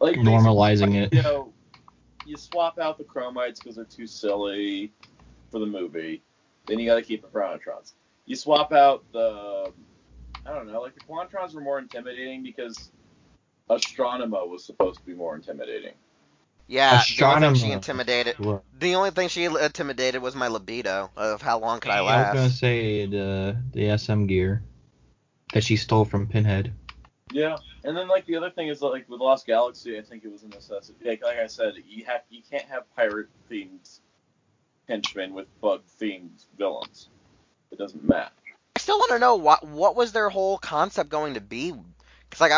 S6: Normalizing it.
S5: You know, you swap out the chromites because they're too silly for the movie. Then you got to keep the chronotrons. You swap out the, I don't know, like the Quantrons were more intimidating because Astronema was supposed to be more intimidating.
S2: Yeah, the only thing she
S6: Astronema.
S2: intimidated.
S6: Look,
S2: The only thing she intimidated was my libido of how long could I
S6: I was
S2: last.
S6: gonna say the SM gear that she stole from Pinhead.
S5: Yeah, and then like the other thing is that, like with Lost Galaxy, I think it was a necessity. Like I said, you can't have pirate themed henchmen with bug themed villains. It doesn't match.
S2: I still want to know what was their whole concept going to be. Because like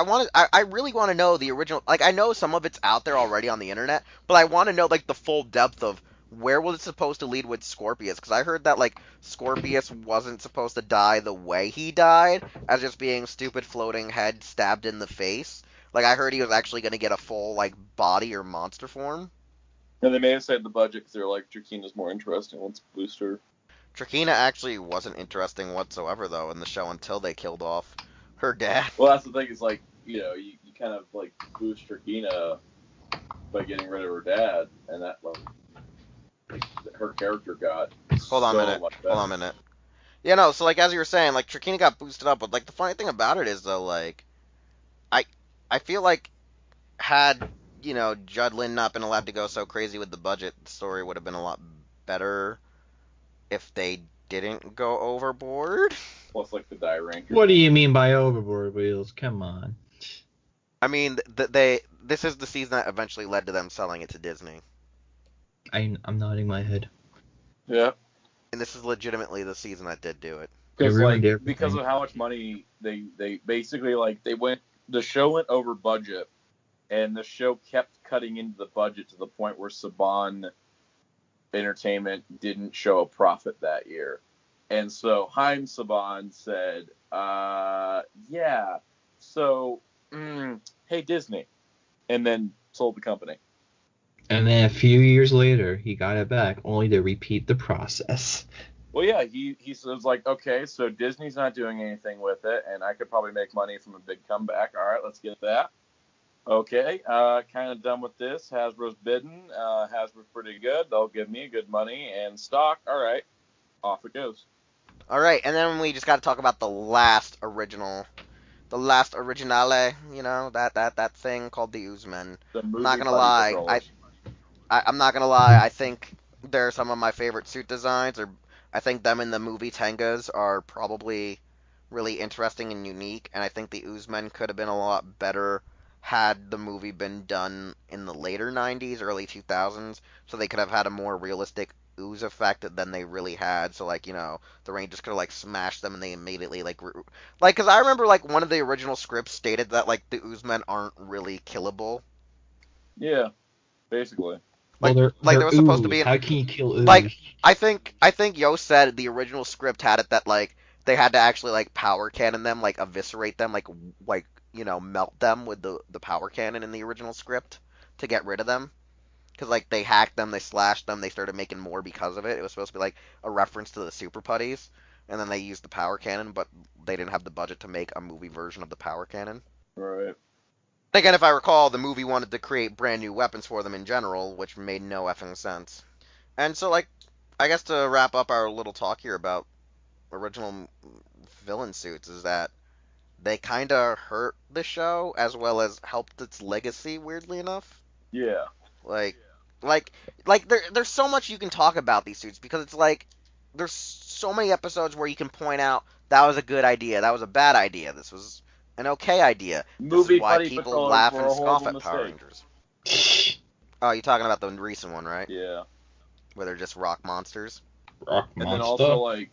S2: I really want to know the original. Like, I know some of it's out there already on the internet, but I want to know like the full depth of where was it supposed to lead with Scorpius. Because I heard that like Scorpius wasn't supposed to die the way he died, as just being stupid floating head stabbed in the face. Like, I heard he was actually going to get a full like body or monster form.
S5: And they may have saved the budget because they were like, Drakina's more interesting. Let's boost her.
S2: Trakina actually wasn't interesting whatsoever though in the show until they killed off her dad.
S5: Well, that's the thing. Is like, you kind of like boost Drakina by getting rid of her dad, and that like her character got.
S2: Hold on a minute. Yeah, no, so like as you were saying, like Trakina got boosted up, but like the funny thing about it is though, like I feel like had Judd Lin not been allowed to go so crazy with the budget, the story would have been a lot better if they didn't go overboard.
S5: Plus, like the die rank.
S6: What do you mean by overboard, Wheels? Come on.
S2: I mean, this is the season that eventually led to them selling it to Disney.
S6: I'm nodding my head.
S5: Yeah.
S2: And this is legitimately the season that did do it.
S5: Because
S6: ruined
S5: like
S6: everything.
S5: because of how much money they basically like the show went over budget, and the show kept cutting into the budget to the point where Saban Entertainment didn't show a profit that year. And so Haim Saban said, yeah, so, hey, Disney. And then sold the company.
S6: And then a few years later, he got it back, only to repeat the process.
S5: Well, yeah, he says, like, okay, so Disney's not doing anything with it, and I could probably make money from a big comeback. All right, let's get that. Okay, kind of done with this. Hasbro's bidding. Hasbro's pretty good. They'll give me good money and stock. All right, off it goes.
S2: All right, and then we just got to talk about the last originale, that thing called the Oozmen. I'm not gonna lie, I'm not gonna lie. I think they're some of my favorite suit designs. Or I think them in the movie Tengas are probably really interesting and unique. And I think the Oozmen could have been a lot better had the movie been done in the later 90s, early 2000s, so they could have had a more realistic ooze effect than they really had. So like, the Rangers could have like smashed them and they immediately like because I remember like one of the original scripts stated that like the ooze men aren't really killable.
S5: Yeah, basically.
S2: Like,
S6: well,
S2: like
S6: they're
S2: there was supposed to
S6: ooze.
S2: be
S6: How can you kill ooze?
S2: like I think Yo said the original script had it that like they had to actually like power cannon them, like eviscerate them, like melt them with the power cannon in the original script to get rid of them. Because like they hacked them, they slashed them, they started making more because of it. It was supposed to be like a reference to the Super Putties, and then they used the power cannon, but they didn't have the budget to make a movie version of the power cannon.
S5: Right.
S2: Again, if I recall, the movie wanted to create brand new weapons for them in general, which made no effing sense. And so, like, I guess to wrap up our little talk here about original villain suits is that they kind of hurt the show as well as helped its legacy, weirdly enough.
S5: Yeah.
S2: Like, there's so much you can talk about these suits because it's like there's so many episodes where you can point out that was a good idea, that was a bad idea, this was an okay idea. This is why people laugh and scoff at Power Rangers. Oh, you're talking about the recent one, right?
S5: Yeah.
S2: Where they're just rock monsters.
S6: Rock
S5: And
S6: monster.
S5: then also, like,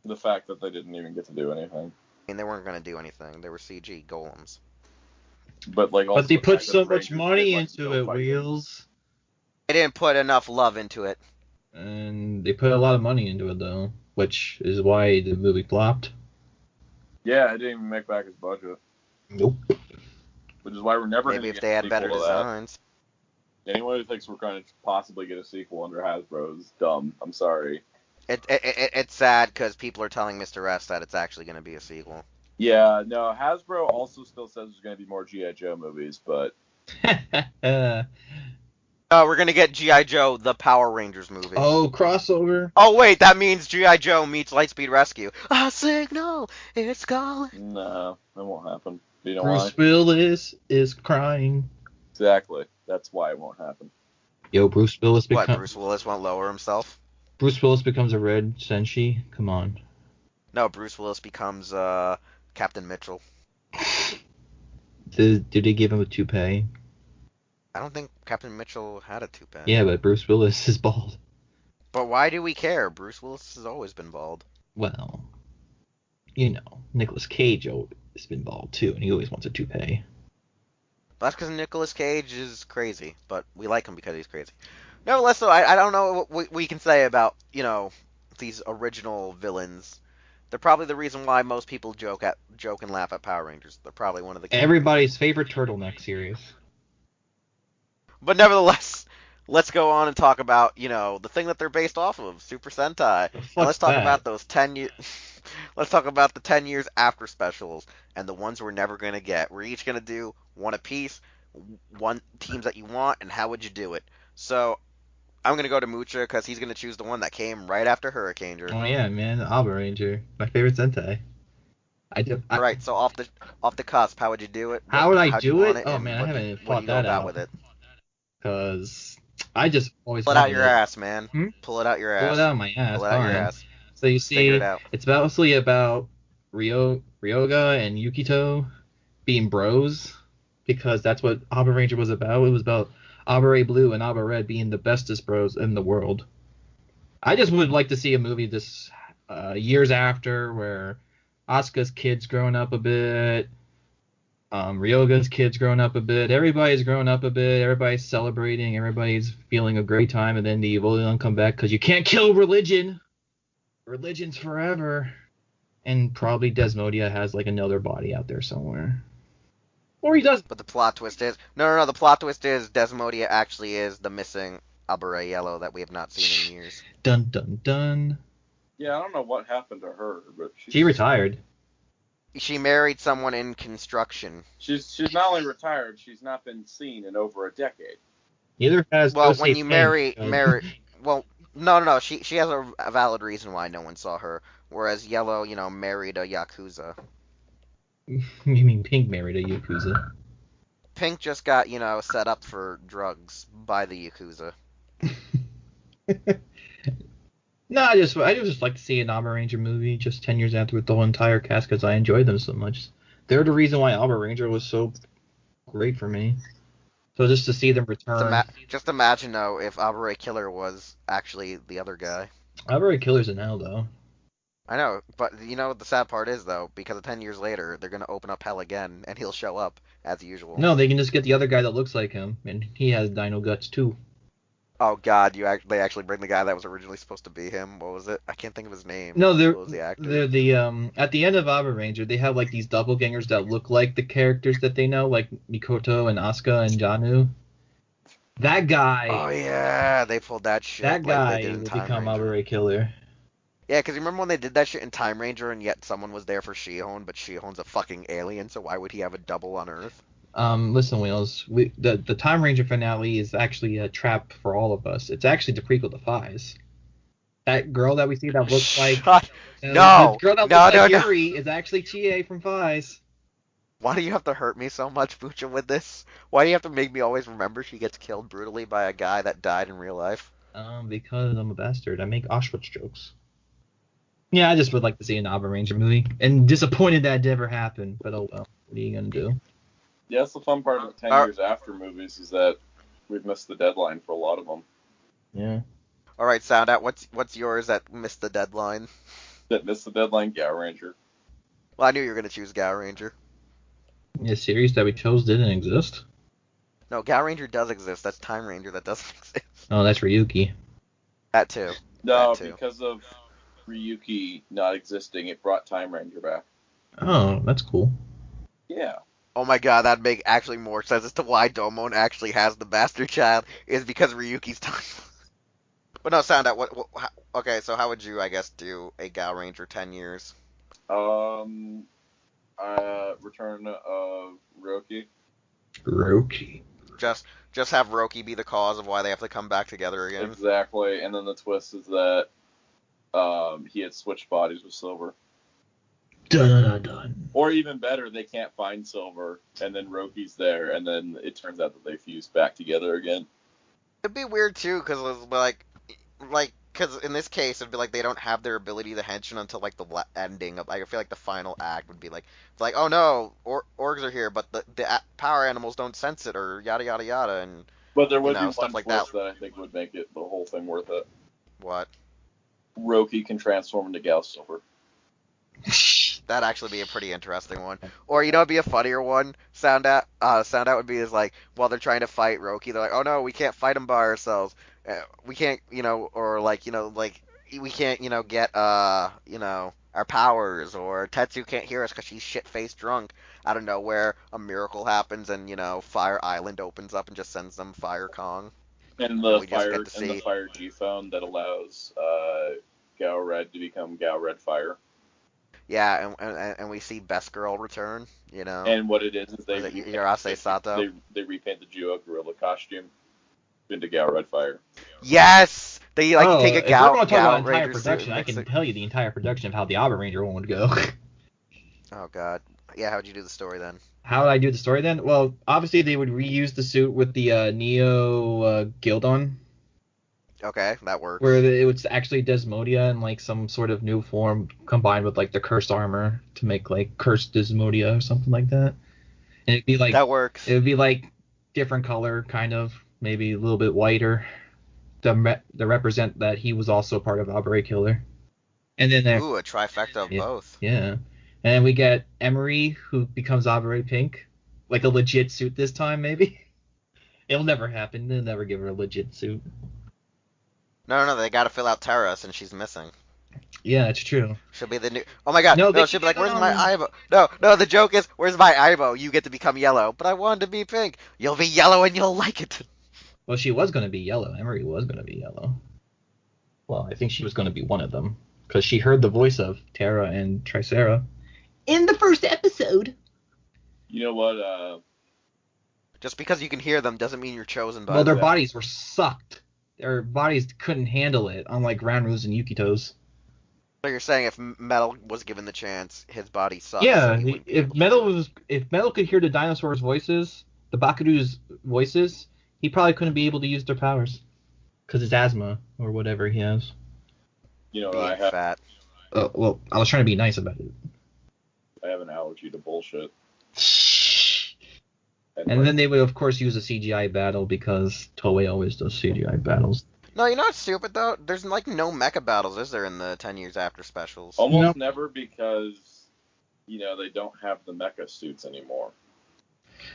S5: the fact that they didn't even get to do anything.
S2: I mean, they weren't going to do anything. They were CG golems.
S5: But, like, also
S6: But they
S5: the
S6: put
S5: fact that
S6: so
S5: the
S6: much
S5: Rangers
S6: money
S5: did, like,
S6: into
S5: go
S6: it,
S5: fight them.
S6: Wheels.
S2: They didn't put enough love into it.
S6: And they put a lot of money into it, though, which is why the movie flopped.
S5: Yeah, it didn't even make back his budget.
S6: Nope.
S5: Which is why we're never
S2: Maybe
S5: gonna
S2: if
S5: get
S2: they
S5: a
S2: had better
S5: sequel to that.
S2: designs.
S5: Anyone who thinks we're going to possibly get a sequel under Hasbro is dumb. I'm sorry.
S2: It's sad because people are telling Mr. S that it's actually going to be a sequel.
S5: Yeah, no, Hasbro also still says there's going to be more G.I. Joe movies, but
S2: Oh, we're going to get G.I. Joe, the Power Rangers movie.
S6: Oh, crossover.
S2: Oh, wait, that means G.I. Joe meets Lightspeed Rescue. A signal, it's calling.
S5: no, that won't happen. Do you know
S6: Bruce
S5: why?
S6: Willis is crying.
S5: Exactly. That's why it won't happen.
S6: Yo, Bruce Willis
S2: What, Bruce Willis won't lower himself?
S6: Bruce Willis becomes a red Senshi? Come on.
S2: No, Bruce Willis becomes Captain Mitchell.
S6: Did they give him a toupee?
S2: I don't think Captain Mitchell had a toupee.
S6: Yeah, but Bruce Willis is bald.
S2: But why do we care? Bruce Willis has always been bald.
S6: Well, you know, Nicolas Cage has been bald too, and he always wants a toupee.
S2: That's because Nicolas Cage is crazy, but we like him because he's crazy. Nevertheless, though, I don't know what we can say about, these original villains. They're probably the reason why most people joke and laugh at Power Rangers. They're probably one of the...
S6: Everybody's favorite turtleneck series.
S2: But nevertheless, let's go on and talk about, the thing that they're based off of, Super Sentai. And let's talk about those 10 years... Let's talk about the 10 years after specials and the ones we're never going to get. We're each going to do one apiece, one teams that you want, and how would you do it? So, I'm going to go to Mucha because he's going to choose the one that came right after Hurricaneer.
S6: Oh yeah, man, Alba Ranger, my favorite Sentai.
S2: Alright, so off the cusp, how would you do it?
S6: How would I
S2: How'd
S6: do
S2: you
S6: it?
S2: want
S6: Oh
S2: and
S6: man, I
S2: what
S6: haven't
S2: what do
S6: thought
S2: you go
S6: that
S2: about
S6: out.
S2: with it?
S6: Because I just always
S2: Pull it out
S6: wanted
S2: your
S6: it.
S2: ass, man.
S6: Hmm?
S2: Pull it out your ass.
S6: Pull it out of my ass.
S2: Pull it out your
S6: fine.
S2: ass.
S6: So you
S2: Figure
S6: see,
S2: it out.
S6: it's mostly about Ryoga and Yukito being bros, because that's what Abba Ranger was about. It was about Abba Ray Blue and Abba Red being the bestest bros in the world. I just would like to see a movie this years after where Asuka's kids growing up a bit, Ryoga's kids growing up a bit, everybody's growing up a bit, everybody's celebrating, everybody's feeling a great time, and then the evil villain come back because you can't kill religion. Religion's forever. And probably Desmodia has like another body out there somewhere. Or he does.
S2: But the plot twist is... No, the plot twist is Desmodia actually is the missing Abare Yellow that we have not seen in years.
S6: Dun dun dun.
S5: Yeah, I don't know what happened to her, but
S6: She retired.
S2: She married someone in construction.
S5: She's not only retired, she's not been seen in over a decade.
S6: Neither has.
S2: Well,
S6: Osei
S2: when you
S6: Pink.
S2: marry... Well, no. She has a valid reason why no one saw her. Whereas Yellow, married a Yakuza.
S6: You mean Pink married a Yakuza?
S2: Pink just got, set up for drugs by the Yakuza.
S6: No, I just like to see an Alba Ranger movie just 10 years after with the whole entire cast because I enjoyed them so much. They're the reason why Alba Ranger was so great for me. So just to see them return.
S2: Just imagine though if Abare Killer was actually the other guy.
S6: Abare Killer's in hell though.
S2: I know, but you know what the sad part is though, because 10 years later they're gonna open up hell again, and he'll show up as usual.
S6: No, they can just get the other guy that looks like him, and he has dino guts too.
S2: Oh God, they actually bring the guy that was originally supposed to be him. What was it? I can't think of his name.
S6: No,
S2: What was the actor?
S6: they're the at the end of Abba Ranger, they have like these doppelgangers that look like the characters that they know, like Mikoto and Asuka and Janu. That guy.
S2: Oh yeah, they pulled that shit.
S6: That
S2: like
S6: guy
S2: they did in
S6: will
S2: Time
S6: become
S2: Ranger.
S6: Abare Killer.
S2: Yeah, because remember when they did that shit in Time Ranger, and yet someone was there for Shihon, but Shihon's a fucking alien, so why would he have a double on Earth?
S6: Listen, Wheels. The Time Ranger finale is actually a trap for all of us. It's actually the prequel to Fies. That girl that we see that looks like
S2: No!
S6: the girl that
S2: No,
S6: looks
S2: no,
S6: like
S2: no.
S6: Yuri is actually Chie from Fies.
S2: Why do you have to hurt me so much, Mucha, with this? Why do you have to make me always remember she gets killed brutally by a guy that died in real life?
S6: Because I'm a bastard. I make Auschwitz jokes. Yeah, I just would like to see an Abba Ranger movie. And disappointed that never happened, but oh well. What are you gonna do?
S5: Yeah, that's the fun part of 10 years after movies is that we've missed the deadline for a lot of them.
S6: Yeah.
S2: All right, Sound Out. What's yours that missed the deadline?
S5: That missed the deadline, Gow Ranger.
S2: Well, I knew you were gonna choose Gow Ranger.
S6: The series that we chose didn't exist.
S2: No, Gow Ranger does exist. That's Time Ranger that doesn't exist.
S6: Oh, that's Ryuki.
S2: That too.
S5: No,
S2: That too.
S5: because of Ryuki not existing, it brought Time Ranger back.
S6: Oh, that's cool.
S5: Yeah.
S2: Oh my God, that'd make actually more sense as to why Domon actually has the bastard child is because Ryuki's time. But no, Sound Out. Okay, so how would you, I guess, do a Gow Ranger 10 years?
S5: Return of Roki.
S6: Roki.
S2: Just have Roki be the cause of why they have to come back together again.
S5: Exactly, and then the twist is that he had switched bodies with Silver.
S6: Dun.
S5: Or even better, they can't find Silver, and then Roki's there, and then it turns out that they fused back together again.
S2: It'd be weird too, because because in this case, it'd be like they don't have their ability to henshin until like the ending of. Like, I feel like the final act would be like, it's like, oh no, orgs are here, but the power animals don't sense it, or yada yada yada, and
S5: But there would be
S2: stuff
S5: one
S2: like
S5: twist that I think would make it the whole thing worth it.
S2: what?
S5: Roki can transform into Gal Silver.
S2: That'd actually be a pretty interesting one. Or, it'd be a funnier one. Sound Out would be is like, while they're trying to fight Roki, they're like, oh no, we can't fight him by ourselves. We can't, or like, we can't, get, our powers. Or Tetsu can't hear us because she's shit-faced drunk. Out of nowhere, a miracle happens and, Fire Island opens up and just sends them Fire Kong.
S5: And the Fire G-Phone that allows Gao Red to become Gao Red Fire.
S2: Yeah, and we see Best Girl return,
S5: And what it is they
S2: Yarase Sato.
S5: They repaint the Jewel Gorilla costume into Gao Red Fire.
S2: Yes! They take a
S6: if
S2: Gao
S6: we're going to talk about entire
S2: Ranger
S6: production, I can tell you the entire production of how the Abba Ranger one would go.
S2: Oh god. Yeah, how'd you do the story then?
S6: How would I do the story then? Well, obviously they would reuse the suit with the Neo Gildon.
S2: Okay, that works.
S6: Where it was actually Desmodia in like some sort of new form combined with like the cursed armor to make like cursed Desmodia or something like that. And it'd be like
S2: that works.
S6: It would be like different color, kind of, maybe a little bit whiter, to represent that he was also part of Abare Killer. And then there,
S2: a trifecta of both.
S6: Yeah. And then we get Emery, who becomes Abare Pink, like a legit suit this time, maybe. It'll never happen. They'll never give her a legit suit.
S2: No, they gotta fill out Terra since she's missing.
S6: Yeah, that's true.
S2: She'll be the new. Oh my god! No, she'll be like, "Where's my Aibo?" No. The joke is, "Where's my Aibo? You get to become yellow, but I wanted to be pink. You'll be yellow and you'll like it."
S6: Well, she was gonna be yellow. Emery was gonna be yellow. Well, I think she was gonna be one of them because she heard the voice of Terra and Tricera in the first episode.
S5: You know what?
S2: Just because you can hear them doesn't mean you're chosen by.
S6: Well, their bodies were sucked. Their bodies couldn't handle it, unlike Ranru's and Yukito's.
S2: So you're saying if Metal was given the chance, his body sucks.
S6: Yeah,
S2: so
S6: if Metal could hear the dinosaurs' voices, the Bakuru's voices, he probably couldn't be able to use their powers because his asthma or whatever he has.
S5: You know,
S2: being fat.
S6: Well, I was trying to be nice about it.
S5: I have an allergy to bullshit.
S6: And then they would, of course, use a CGI battle because Toei always does CGI battles.
S2: No, you know what's stupid though? There's like no mecha battles, is there, in the 10 years after specials?
S5: Almost never, because they don't have the mecha suits anymore.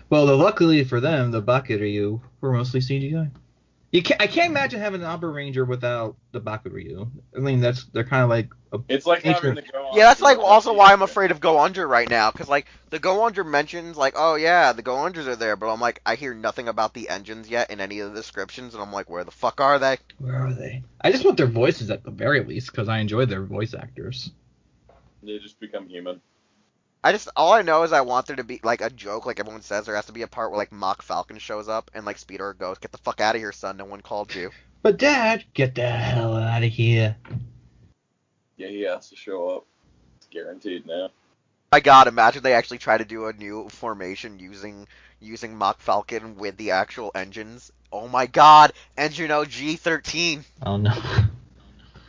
S6: Well, luckily for them, the Bakuryu were mostly CGI. I can't imagine having an Abba Ranger without the Bakuryu. I mean, they're kind of like.
S5: It's like having the Go.
S2: Yeah, that's like also why I'm afraid of Go Under right now, because like the Go Under mentions like, oh yeah, the Go Unders are there, but I'm like, I hear nothing about the engines yet in any of the descriptions, and I'm like, where the fuck are they?
S6: Where are they? I just want their voices at the very least, because I enjoy their voice actors.
S5: They just become human.
S2: All I know is I want there to be like a joke, like everyone says, there has to be a part where like Mock Falcon shows up and like Speedor goes, get the fuck out of here, son, no one called you.
S6: But Dad, get the hell out of here.
S5: Yeah, he has to show up. It's guaranteed now.
S2: My god, imagine they actually try to do a new formation using Mock Falcon with the actual engines. Oh my god, Engine G13.
S6: Oh no.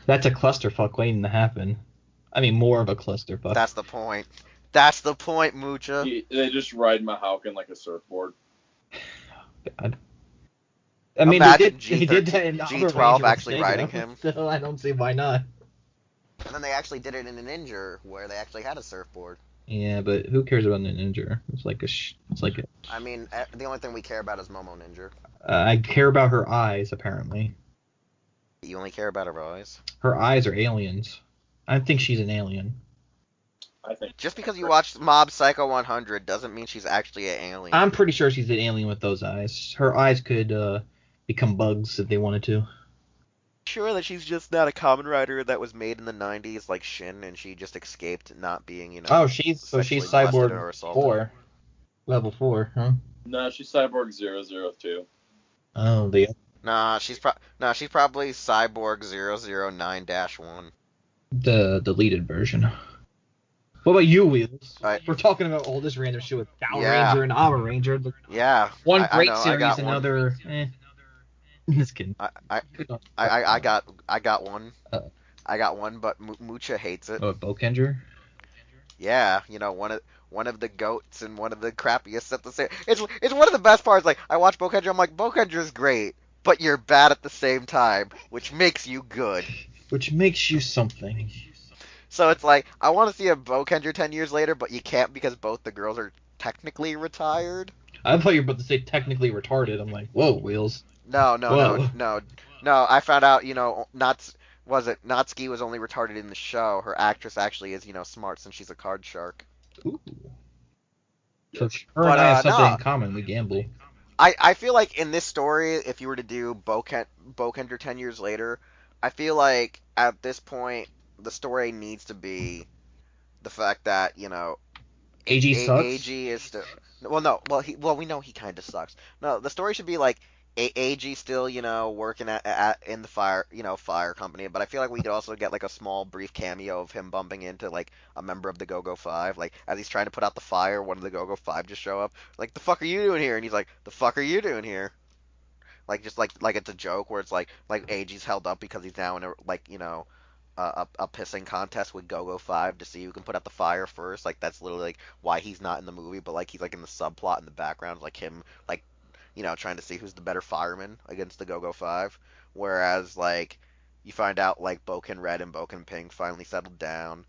S6: That's a clusterfuck waiting to happen. I mean, more of a clusterfuck.
S2: That's the point. That's the point, Mucha.
S5: They just ride Mahauken like a surfboard.
S6: God. I mean,
S2: Imagine
S6: they did that in
S2: G12 actually riding him.
S6: So I don't see why not.
S2: And then they actually did it in a Ninja, where they actually had a surfboard.
S6: Yeah, but who cares about the Ninja? It's like a.
S2: I mean, the only thing we care about is Momo Ninja.
S6: I care about her eyes, apparently.
S2: You only care about her eyes?
S6: Her eyes are aliens. I think she's an alien.
S5: I think.
S2: Just because you watched Mob Psycho 100 doesn't mean she's actually an alien.
S6: I'm pretty sure she's an alien with those eyes. Her eyes could become bugs if they wanted to.
S2: Sure that she's just not a Kamen Rider that was made in the 90s like Shin, and she just escaped not being,
S6: Oh, she's
S2: sexually molested or
S6: Cyborg
S2: assaulted.
S6: 4. Level 4, huh?
S5: No, she's Cyborg 002.
S6: Oh,
S2: She's probably Cyborg 009-1.
S6: the deleted version. What about you, Wheelz?
S2: I-
S6: We're talking about all this random shit with Dow
S2: Yeah.
S6: Ranger and Abba Ranger.
S2: Yeah.
S6: One
S2: I
S6: great
S2: know, I
S6: series,
S2: got one.
S6: another. Just kidding.
S2: I got one.
S6: Uh.
S2: I got one, but Mucha hates it.
S6: Oh, Bokenger?
S2: Yeah, one of the goats and one of the crappiest at the same. It's one of the best parts. Like I watch Bokenger, I'm like, Bokenger's great, but you're bad at the same time, which makes you good.
S6: Which makes you something.
S2: So it's like I want to see a Bokenger 10 years later, but you can't because both the girls are technically retired.
S6: I thought you were about to say technically retarded. I'm like, whoa, Wheelz.
S2: No.
S6: Whoa.
S2: I found out, Natsuki was only retarded in the show. Her actress actually is, smart since she's a card shark.
S6: Ooh. So her
S2: But,
S6: and I have something
S2: no.
S6: in common. We gamble.
S2: I feel like in this story, if you were to do Bokender 10 years later, I feel like at this point, the story needs to be the fact that,
S6: AG sucks?
S2: AG is still... Well, no. Well, we know he kind of sucks. No, the story should be like AG still, working in the fire company. But I feel like we could also get like a small, brief cameo of him bumping into like a member of the Go-Go 5. Like as he's trying to put out the fire, one of the Go-Go 5 just show up. Like, the fuck are you doing here? And he's like, the fuck are you doing here? Like just like it's a joke where it's like AG's held up because he's now in a pissing contest with Go-Go 5 to see who can put out the fire first. Like that's literally like why he's not in the movie, but like he's like in the subplot in the background, like him like trying to see who's the better fireman against the Go-Go 5. Whereas like you find out like Boken Red and Boken Pink finally settled down.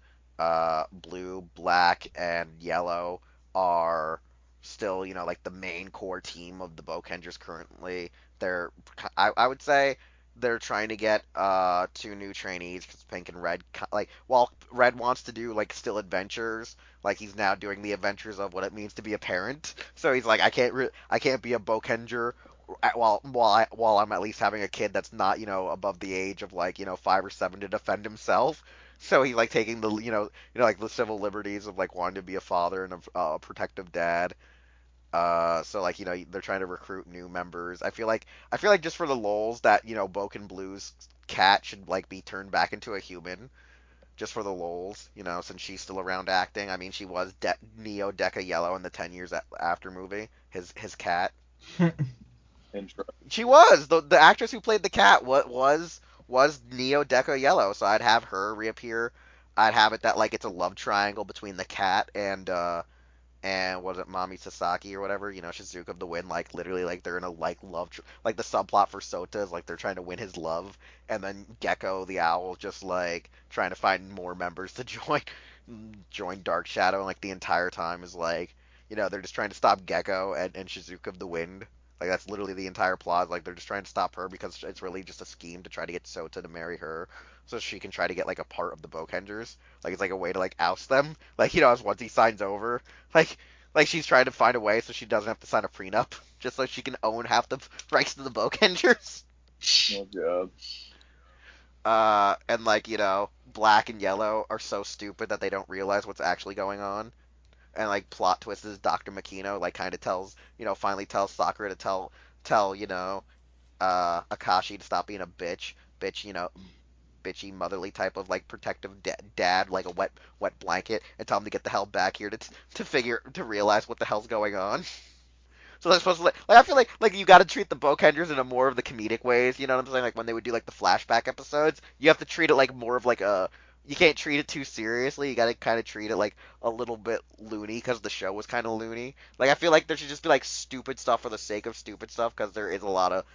S2: Blue, Black, and Yellow are still like the main core team of the Bokengers currently. I would say they're trying to get 2 new trainees because Pink and Red, like, while Red wants to do like still adventures, like he's now doing the adventures of what it means to be a parent. So he's like, I can't be a Bokenger while I'm at least having a kid that's not above the age of like 5 or 7 to defend himself. So he's like taking the like the civil liberties of like wanting to be a father and a protective dad. So like they're trying to recruit new members. I feel like just for the lols that Boken Blue's cat should like be turned back into a human, just for the lols. Since she's still around acting. I mean, she was Neo Deca Yellow in the 10 years after movie. His cat. She was the actress who played the cat. Was Neo Deca Yellow. So I'd have her reappear. I'd have it that like it's a love triangle between the cat and and was it Mami Sasaki or whatever, Shizuka of the Wind, like literally like they're in a love like the subplot for Sota is like they're trying to win his love, and then Gecko the owl just like trying to find more members to join Dark Shadow, and like the entire time is like they're just trying to stop Gecko and Shizuka of the Wind. Like that's literally the entire plot. Like they're just trying to stop her because it's really just a scheme to try to get Sota to marry her, so she can try to get like a part of the Bokengers. Like it's like a way to like oust them. Like as once he signs over, like she's trying to find a way so she doesn't have to sign a prenup, just so she can own half the rights to the Bokengers.
S5: Oh
S2: god. And like Black and Yellow are so stupid that they don't realize what's actually going on. And like plot twist is Dr. Makino like kind of tells finally tells Sakura to tell Akashi to stop being a bitch, bitchy motherly type of like protective dad, like a wet blanket, and tell him to get the hell back here to realize what the hell's going on. So they're supposed to like I feel like you got to treat the Bokengers in a more of the comedic ways. You know what I'm saying? Like when they would do like the flashback episodes, you have to treat it like more of like a. You can't treat it too seriously. You got to kind of treat it like a little bit loony because the show was kind of loony. Like I feel like there should just be like stupid stuff for the sake of stupid stuff because there is a lot of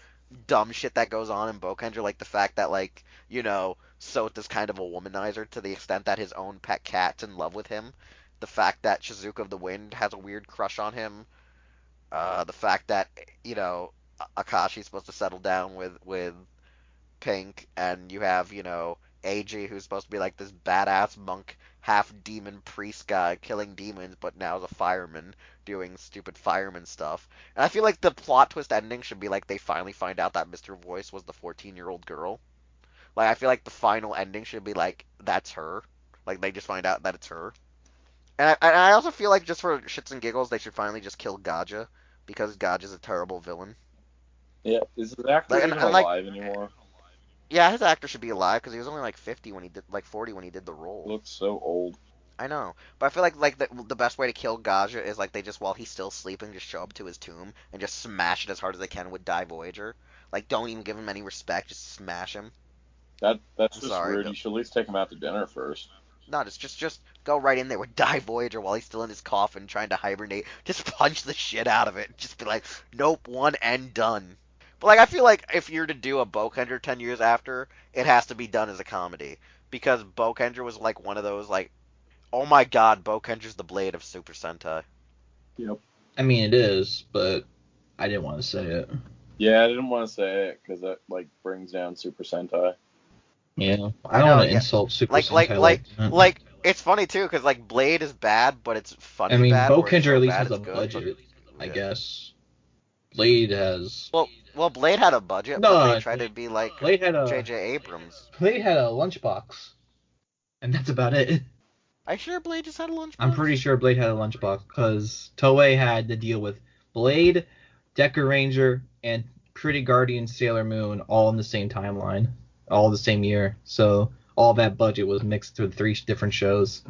S2: dumb shit that goes on in Bokenger, like the fact that like Sota's kind of a womanizer to the extent that his own pet cat's in love with him. The fact that Shizuka of the Wind has a weird crush on him. The fact that Akashi's supposed to settle down with Pink, and you have Eiji, who's supposed to be like this badass monk, half demon priest guy killing demons, but now is a fireman doing stupid fireman stuff. And I feel like the plot twist ending should be like they finally find out that Mr. Voice was the 14-year-old girl. Like I feel like the final ending should be like that's her. Like they just find out that it's her. And I also feel like just for shits and giggles they should finally just kill Gaja, because Gaja's a terrible villain.
S5: Yeah, is the actor even alive anymore?
S2: Yeah, his actor should be alive because he was only like 50 when he did, like 40 when he did the role.
S5: He looks so old.
S2: I know, but I feel like the best way to kill Gaja is like they just while he's still sleeping just show up to his tomb and just smash it as hard as they can with Die Voyager. Like don't even give him any respect, just smash him.
S5: That's just
S2: sorry,
S5: rude. You should at least take him out to dinner first.
S2: No, just go right in there with Die Voyager while he's still in his coffin trying to hibernate. Just punch the shit out of it. Just be like, nope, one and done. But like I feel like if you're to do a Bokender 10 years after, it has to be done as a comedy. Because Bokender was like one of those like, oh my god, Bokender's the Blade of Super Sentai.
S5: Yep.
S6: I mean, it is, but I didn't want to say it.
S5: Yeah, I didn't want to say it because it like brings down Super Sentai.
S6: Yeah, I don't want to insult Super Sentai.
S2: Like it's funny too because like Blade is bad, but it's funny.
S6: I mean,
S2: bad,
S6: Bokender at least has a
S2: good,
S6: budget,
S2: but,
S6: I guess. Blade has.
S2: Well, Blade had a budget, but they tried to be like
S6: Blade had a
S2: J.J. Abrams.
S6: Blade had a lunchbox, and that's about it.
S2: Are you sure Blade just had a lunchbox?
S6: I'm pretty sure Blade had a lunchbox because Toei had to deal with Blade, Decker Ranger, and Pretty Guardian Sailor Moon all in the same timeline, all the same year. So all that budget was mixed through 3 different shows.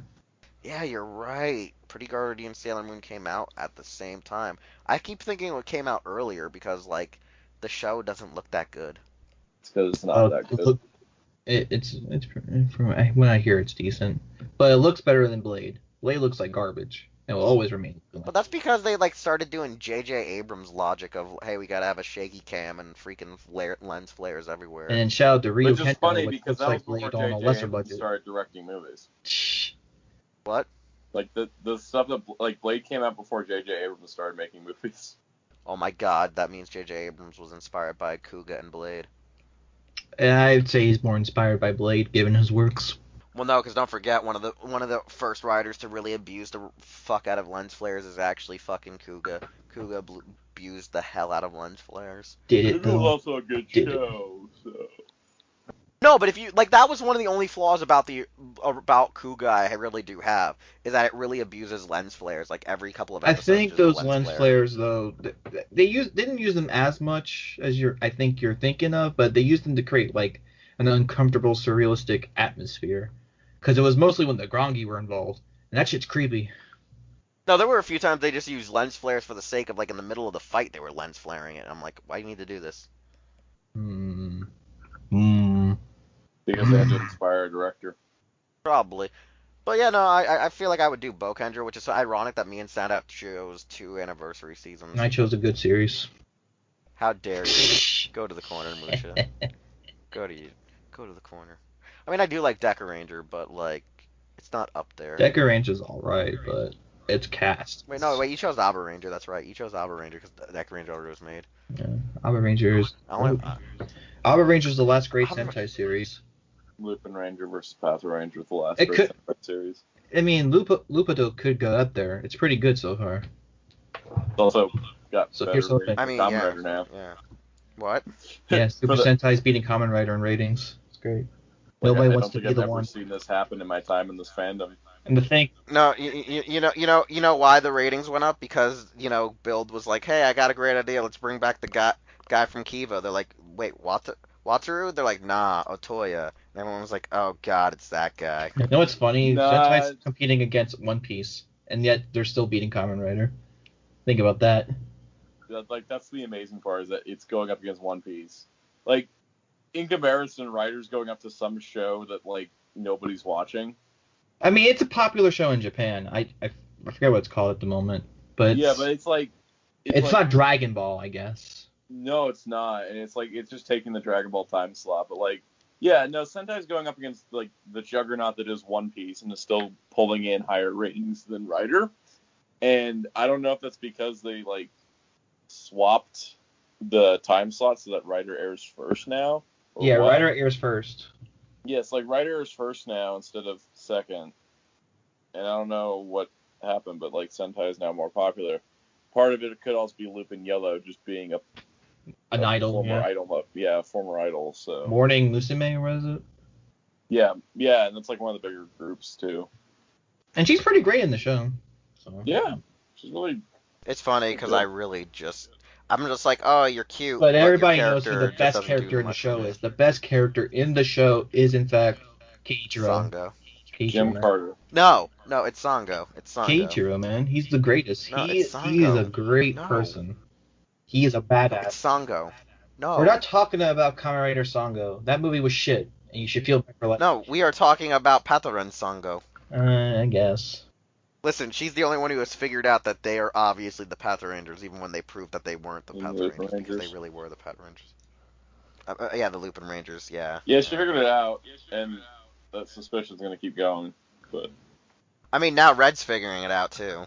S2: Yeah, you're right. Pretty Guardian Sailor Moon came out at the same time. I keep thinking it came out earlier because like the show doesn't look that good.
S5: It's because it's not that good.
S6: It's when I hear it's decent, but it looks better than Blade. Blade looks like garbage. It will always remain.
S2: But that's because they like started doing J.J. Abrams logic of hey, we gotta have a shaky cam and freaking lens flares everywhere.
S6: And then shout out to Ryu
S5: Which is
S6: Kento,
S5: funny
S6: which
S5: because
S6: looks
S5: that
S6: like
S5: was before
S6: Blade on a
S5: J.J.
S6: lesser
S5: Abrams
S6: budget.
S5: started directing movies.
S2: What?
S5: Like the stuff that like Blade came out before J.J. Abrams started making movies.
S2: Oh my god, that means J.J. Abrams was inspired by Kuga and Blade.
S6: And I'd say he's more inspired by Blade, given his works.
S2: Well, no, because don't forget, one of the first writers to really abuse the fuck out of lens flares is actually fucking Kuga. Kuga abused the hell out of lens flares.
S6: Did it
S5: It was
S6: though?
S5: also a good show. So.
S2: No, but if you like, that was one of the only flaws about Kuga I really do have is that it really abuses lens flares like every couple of
S6: I
S2: episodes.
S6: think
S2: there's a
S6: those lens
S2: flare.
S6: flares though, they didn't use them as much as I think you're thinking of, but they used them to create like an uncomfortable, surrealistic atmosphere. Because it was mostly when the Grongi were involved, and that shit's creepy.
S2: No, there were a few times they just used lens flares for the sake of like in the middle of the fight they were lens flaring it. I'm like, why do you need to do this?
S5: Because they had to inspire a director.
S2: Probably. But yeah, no, I feel like I would do Bokender, which is so ironic that me and Sandat chose 2 anniversary seasons.
S6: I chose a good series.
S2: How dare you? Go to the corner, Mucha. Go to the corner. I mean, I do like Deca Ranger, but like, it's not up there.
S6: Deca Ranger's alright, but it's cast.
S2: Wait, you chose Abba Ranger. That's right. You chose Abba Ranger because Deca Ranger already was made.
S6: Yeah, Abba Ranger's. Abba Ranger's the last great Sentai series.
S5: Lupin Ranger versus Path Ranger, the last
S6: It
S5: great
S6: could-
S5: Sentai series.
S6: I mean, Lupido could go up there. It's pretty good so far.
S5: It's also got
S6: So
S5: better
S6: here's the
S5: ratings
S6: thing.
S2: I
S5: than
S2: mean,
S5: Kamen
S2: yeah,
S5: Rider now.
S2: yeah. What?
S6: Yeah, Super
S5: For the-
S6: Sentai's beating Kamen Rider in ratings. It's great.
S5: Like,
S6: Nobody
S5: I
S6: wants
S5: don't
S6: to
S5: think
S6: be
S5: I've
S6: the
S5: ever
S6: one.
S5: seen this happen in my time in this fandom.
S6: And the thing,
S2: No, you know why the ratings went up? Because Build was like, hey, I got a great idea. Let's bring back the guy from Kiva. They're like, wait, Wataru? They're like, nah, Otoya. And everyone was like, oh god, it's that guy.
S6: you know what's funny?
S5: Nah.
S6: Sentai's competing against One Piece, and yet they're still beating Kamen Rider. Think about that.
S5: That's the amazing part, is that it's going up against One Piece. Like, in comparison, Rider's going up to some show that, like, nobody's watching.
S6: I mean, it's a popular show in Japan. I forget what it's called at the moment, but
S5: Yeah, but it's like...
S6: it's
S5: like,
S6: not Dragon Ball, I guess.
S5: No, it's not. And it's like, it's just taking the Dragon Ball time slot. But, like, yeah, no, Sentai's going up against, like, the juggernaut that is One Piece and is still pulling in higher ratings than Rider. And I don't know if that's because they, like, swapped the time slot so that Rider airs first now. or
S6: Yeah,
S5: what.
S6: Rider airs first.
S5: Yes, like Rider airs first now instead of second. And I don't know what happened, but like Sentai is now more popular. Part of it could also be Lupin Yellow just being
S6: An idol,
S5: former
S6: yeah.
S5: idol. Yeah, former idol. So
S6: Morning Musume, or what is it?
S5: yeah, and that's like one of the bigger groups too.
S6: And she's pretty great in the show. So.
S5: Yeah, she's really.
S2: It's funny because I'm just like, oh, you're cute.
S6: But
S2: your
S6: everybody knows who
S2: character
S6: the
S2: just
S6: best
S2: doesn't do
S6: character in the
S2: much
S6: show
S2: for me.
S6: is. The best character in the show is, in fact, Keiichiro.
S2: Sango.
S5: Jim
S6: man.
S5: Carter.
S2: No, it's Sango. It's Sango.
S6: Keiichiro, man. He's the greatest.
S2: No,
S6: he
S2: it's
S6: he is a
S2: Sango.
S6: great
S2: No.
S6: person. He is a badass.
S2: It's Sango. No.
S6: We're not talking about Kamen Rider Sango. That movie was shit, and you should feel bad for like.
S2: No, we are talking about Pataran Sango.
S6: I guess.
S2: Listen, she's the only one who has figured out that they are obviously the Path Rangers, even when they proved that they weren't the
S5: The
S2: Path
S5: Lupin
S2: Rangers, because they
S5: Rangers.
S2: really were the Path Rangers. Yeah, the Lupin Rangers, yeah.
S5: Yeah, she figured it out, and that suspicion's gonna keep going. But
S2: I mean, now Red's figuring it out, too.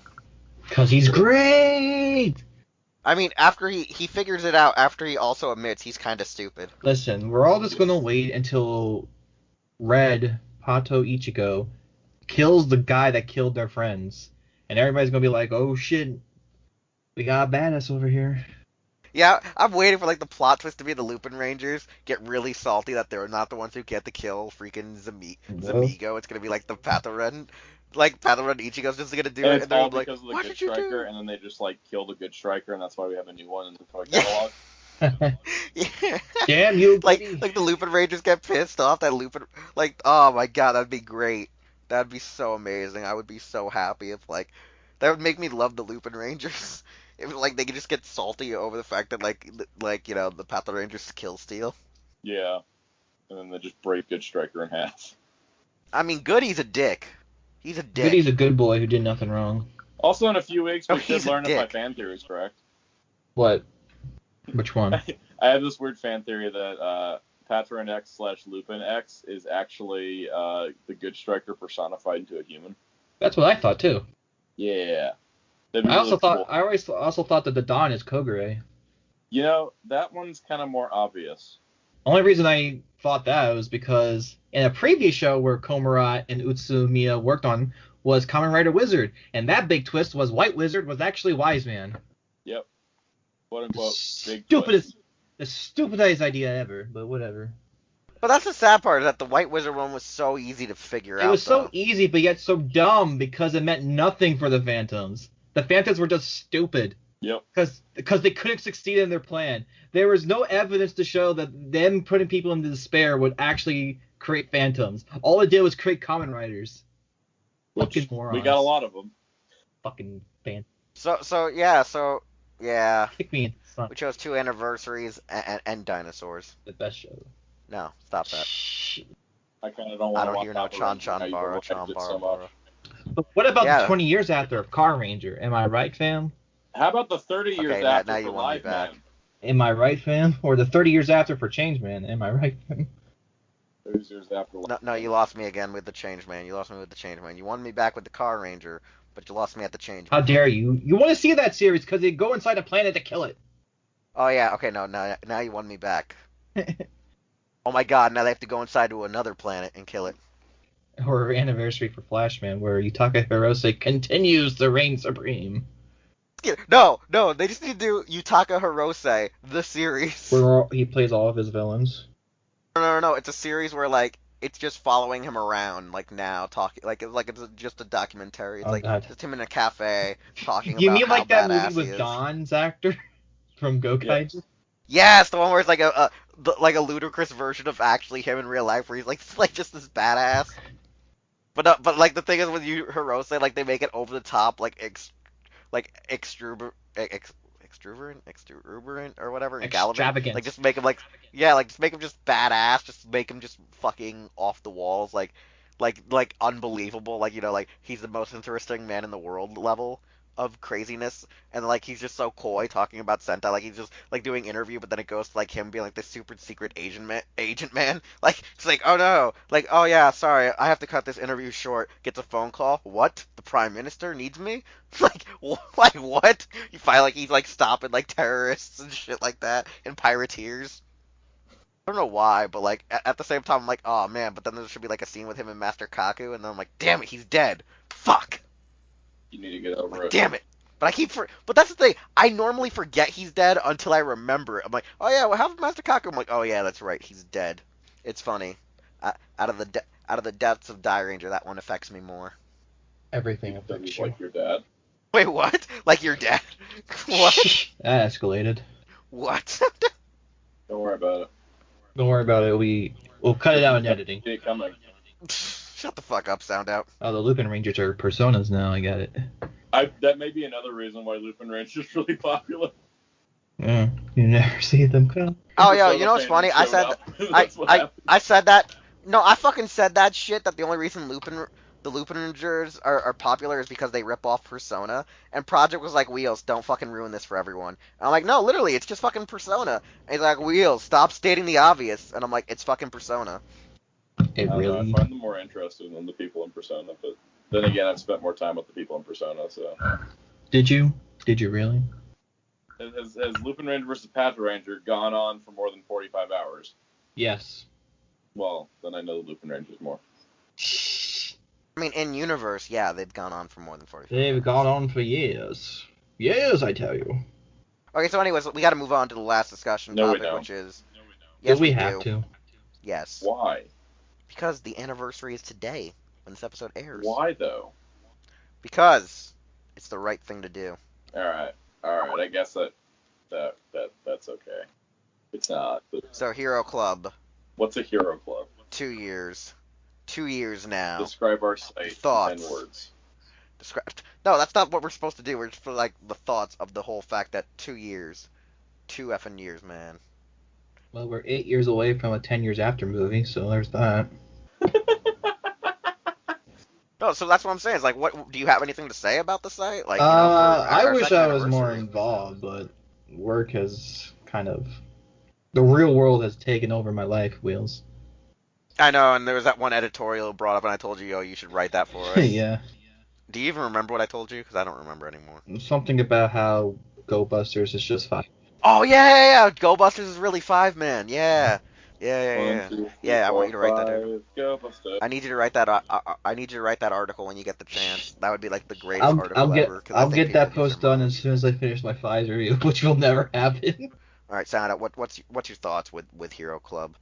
S6: Cause he's great.
S2: I mean, after he figures it out, after he also admits he's kind of stupid.
S6: Listen, we're all just gonna wait until Red Pato Ichigo kills the guy that killed their friends, and everybody's gonna be like, "Oh shit, we got a badass over here."
S2: Yeah, I'm waiting for, like, the plot twist to be the Lupin Rangers get really salty that they're not the ones who get to kill freaking Zamigo. It's gonna be like the Pataran. Like, Pataran Ichigo's just gonna do
S5: and
S2: it,
S5: it's
S2: and they're
S5: all
S2: like,
S5: because of the
S2: what
S5: good
S2: did you
S5: striker,
S2: do?
S5: and then they just like kill the good striker, and that's why we have a new one in the toy
S2: Yeah.
S5: catalog.
S2: Yeah.
S6: Damn you,
S2: like
S6: buddy.
S2: the Lupin Rangers get pissed off that Lupin, like, oh my god, that'd be great. That'd be so amazing. I would be so happy if, like, that would make me love the Lupin Rangers. If, like, they could just get salty over the fact that, like the Path Rangers kill steal.
S5: Yeah, and then they just break good striker in half.
S2: I mean, Goody's a dick. He's a dick.
S6: Goody's a good boy who did nothing wrong.
S5: Also, in a few weeks,
S2: Oh,
S5: we should
S2: he's a
S5: learn if my
S2: dick.
S5: fan theory is correct.
S6: What? Which one?
S5: I have this weird fan theory that Patron X/Lupin X is actually the good striker personified into a human.
S6: That's what I thought too.
S5: Yeah. That'd be
S6: I also
S5: really
S6: thought
S5: cool.
S6: I always also thought that the Dawn is Kogure.
S5: You know, that one's kind of more obvious.
S6: Only reason I thought that was because in a previous show where Komura and Utsumiya worked on was Kamen Rider Wizard, and that big twist was White Wizard was actually Wise Man.
S5: Yep. Quote unquote big
S6: Stupidest, the stupidest idea ever, but whatever.
S2: But that's the sad part, is that the White Wizard one was so easy to figure out.
S6: It was so
S2: though.
S6: easy, but yet so dumb because it meant nothing for the Phantoms. The Phantoms were just stupid.
S5: Yep.
S6: Because they couldn't succeed in their plan. There was no evidence to show that them putting people into despair would actually create Phantoms. All it did was create Kamen Riders.
S5: Which
S6: Fucking morons.
S5: we got a lot of them.
S6: Fucking Phantoms.
S2: So yeah.
S6: Kick me in the sun.
S2: We chose 2 anniversaries and dinosaurs.
S6: The best show.
S2: No, stop that.
S5: I kind of don't
S2: I
S5: want to
S2: don't
S5: watch
S2: hear no
S5: Power
S2: Chan
S5: Rangers
S2: Chan
S5: now, you've
S2: Bara,
S5: overhyped
S2: Chan
S5: it
S2: Bara
S5: so
S2: Bara.
S5: much.
S6: But what about
S2: Yeah.
S6: the 20 years after of Car Ranger? Am I right, fam?
S5: How about the 30 years
S2: Okay,
S5: after
S2: now
S5: for
S2: you want me
S5: Live
S2: back.
S5: Man?
S6: Am I right, fam? Or the 30 years after for Changeman? Am I right, fam?
S5: 30 years after Live
S2: No,
S5: Man.
S2: you lost me again with the Change Man. You lost me with the Change Man. You wanted me back with the Car Ranger, but you lost me at the Change
S6: How
S2: Man.
S6: dare you? You want to see that series because they go inside a planet to kill it.
S2: Oh yeah, okay, no, now you want me back. Oh my god, now they have to go inside to another planet and kill it.
S6: Or anniversary for Flashman, where Yutaka Hirose continues to reign supreme.
S2: No, they just need to do Yutaka Hirose, the series.
S6: Where he plays all of his villains.
S2: No, it's a series where, like, it's just following him around, like, now, talking, like it's just a documentary. It's
S6: Oh,
S2: like,
S6: God.
S2: just him in a cafe, talking
S6: You
S2: about
S6: mean
S2: how
S6: like that movie
S2: badass he
S6: with
S2: is.
S6: Don's actor from Gokaiger?
S2: Yes, the one where it's like like a ludicrous version of actually him in real life, where he's like just this badass. But like the thing is with you Hirose, like they make it over the top, like exuberant or whatever, and gallivant.
S6: Extravagant.
S2: Like just make him like just make him just badass, just make him just fucking off the walls, like unbelievable, like like he's the most interesting man in the world level of craziness, and like he's just so coy talking about Sentai, like he's just like doing interview, but then it goes to like him being like the super secret agent man, like it's like, oh no, like, oh yeah, sorry, I have to cut this interview short. Gets a phone call. What? The prime minister needs me? like what? You find like he's like stopping like terrorists and shit like that and pirateers. I don't know why, but like at the same time I'm like, oh man, but then there should be like a scene with him and Master Kaku, and then I'm like, damn it, he's dead. Fuck.
S5: You need to get over
S2: Like,
S5: it.
S2: damn it. But but that's the thing. I normally forget he's dead until I remember it. I'm like, oh yeah, what happened to Master Kaku? I'm like, oh yeah, that's right, he's dead. It's funny. Out of the depths of Die Ranger, that one affects me more.
S6: Everything
S5: That
S6: affects
S5: is
S6: you.
S5: like your dad.
S2: Wait, what? Like you're dead? What?
S6: That escalated.
S2: What?
S5: Don't worry about it.
S6: Don't worry about it. We'll cut it out in editing.
S5: See it coming.
S2: Shut the fuck up, Sound Out.
S6: Oh, the Lupin Rangers are personas now. I got it.
S5: That may be another reason why Lupin Ranger is really popular.
S6: Yeah, you never see them come.
S2: Oh, yo,
S5: Persona
S2: you know what's
S5: fans
S2: funny? I
S5: showed
S2: said
S5: up. That's what happened.
S2: I said that. No, I fucking said that shit. That the only reason the Lupin Rangers are popular is because they rip off Persona. And Projekt was like, Wheelz, don't fucking ruin this for everyone. And I'm like, no, literally, it's just fucking Persona. And he's like, Wheelz, stop stating the obvious. And I'm like, it's fucking Persona.
S6: It
S5: I don't know,
S6: really.
S5: I find them more interesting than the people in Persona, but then again, I've spent more time with the people in Persona, so.
S6: Did you? Did you really?
S5: Has Lupin Ranger vs. Pata Ranger gone on for more than 45 hours?
S6: Yes.
S5: Well, then I know the Lupin Rangers more.
S2: I mean, in universe, yeah, they've gone on for more than 45.
S6: They've gone on for years. Years, I tell you.
S2: Okay, so anyways, we got to move on to the last discussion
S5: No, we
S2: topic,
S5: don't.
S2: which is
S6: Yes, we have to.
S2: Yes,
S5: Why?
S2: because the anniversary is today when this episode airs.
S5: Why, though?
S2: Because it's the right thing to do.
S5: Alright, I guess that's okay. It's not.
S2: So Hero Club,
S5: What's a hero club?
S2: 2 years. 2 years now.
S5: Describe our site
S2: Thoughts.
S5: in 10 words.
S2: No, that's not what we're supposed to do. We're just for like the thoughts of the whole fact that 2 years. 2 effing years, man.
S6: Well, we're 8 years away from a 10 years after movie, so there's that.
S2: No, so that's what I'm saying. It's like, what do you have anything to say about the site? Like,
S6: I wish
S2: second
S6: I was more
S2: anniversary?
S6: involved, but work has kind of... The real world has taken over my life, Wheels.
S2: I know, and there was that one editorial brought up, and I told you, yo, you should write that for us.
S6: Yeah.
S2: Do you even remember what I told you? Because I don't remember anymore.
S6: Something about how Go Busters is just 5.
S2: Oh, yeah. Go Busters is really 5-man. Yeah. Yeah.
S5: 1, 2, 3,
S2: Yeah, I want
S5: 4,
S2: you to write that down.
S5: 5, Go Buster.
S2: I need you to write that. I need you to write that article when you get the chance. That would be like the greatest article
S6: I'll
S2: ever.
S6: I'll get that post done as soon as I finish my 5 review, which will never happen.
S2: All right, Sound Out. What's your thoughts with Hero Club?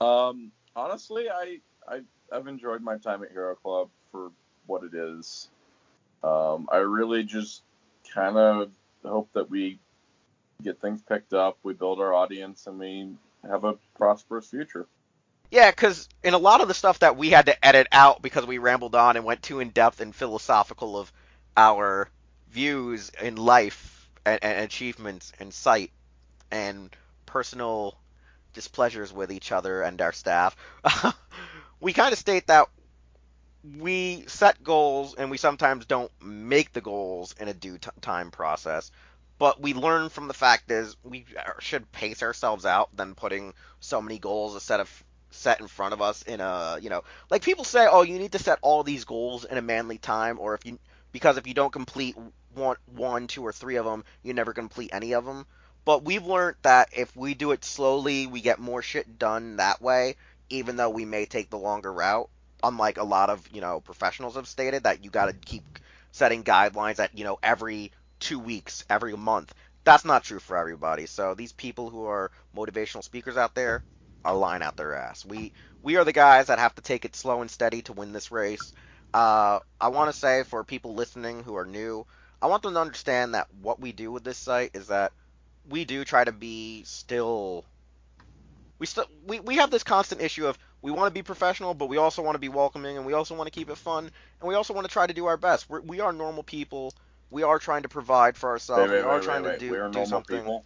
S5: Honestly, I've enjoyed my time at Hero Club for what it is. I really just kind of hope that we get things picked up, we build our audience, and we have a prosperous future.
S2: Yeah, because in a lot of the stuff that we had to edit out because we rambled on and went too in depth and philosophical of our views in life and achievements and sight and personal displeasures with each other and our staff, we kind of state that we set goals and we sometimes don't make the goals in a due time process, but we learn from the fact is we should pace ourselves out than putting so many goals set in front of us in a, like people say, oh, you need to set all these goals in a manly time, or because if you don't complete one, two, or three of them, you never complete any of them. But we've learned that if we do it slowly, we get more shit done that way, even though we may take the longer route. Unlike a lot of, professionals have stated that you got to keep setting guidelines at, every 2 weeks, every month. That's not true for everybody. So these people who are motivational speakers out there are lying out their ass. We are the guys that have to take it slow and steady to win this race. I want to say for people listening who are new, I want them to understand that what we do with this site is that we do try to be we have this constant issue of we want to be professional, but we also want to be welcoming, and we also want to keep it fun, and we also want to try to do our best. We are normal people. We are trying to provide for ourselves. We are trying to do something.
S5: People?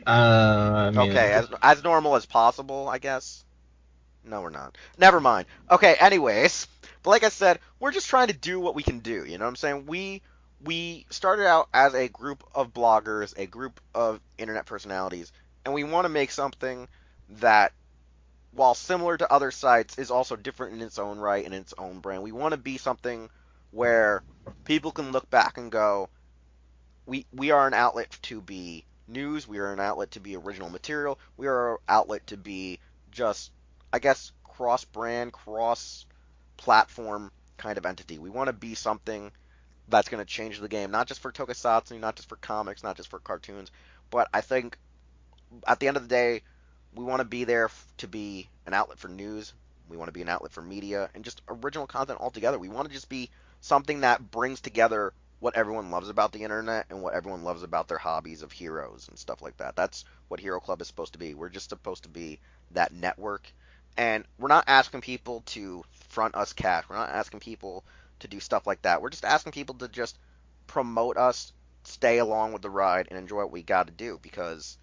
S2: Okay, as normal as possible, I guess. No, we're not. Never mind. Okay, anyways, but like I said, we're just trying to do what we can do. You know what I'm saying? We started out as a group of bloggers, a group of internet personalities, and we want to make something that, while similar to other sites, is also different in its own right and its own brand. We want to be something where people can look back and go, we are an outlet to be news, we are an outlet to be original material, we are an outlet to be just, I guess, cross-brand, cross-platform kind of entity. We want to be something that's going to change the game, not just for tokusatsu, not just for comics, not just for cartoons, but I think at the end of the day, we want to be there to be an outlet for news. We want to be an outlet for media and just original content altogether. We want to just be something that brings together what everyone loves about the internet and what everyone loves about their hobbies of heroes and stuff like that. That's what Hero Club is supposed to be. We're just supposed to be that network. And we're not asking people to front us cash. We're not asking people to do stuff like that. We're just asking people to just promote us, stay along with the ride, and enjoy what we got to do. Because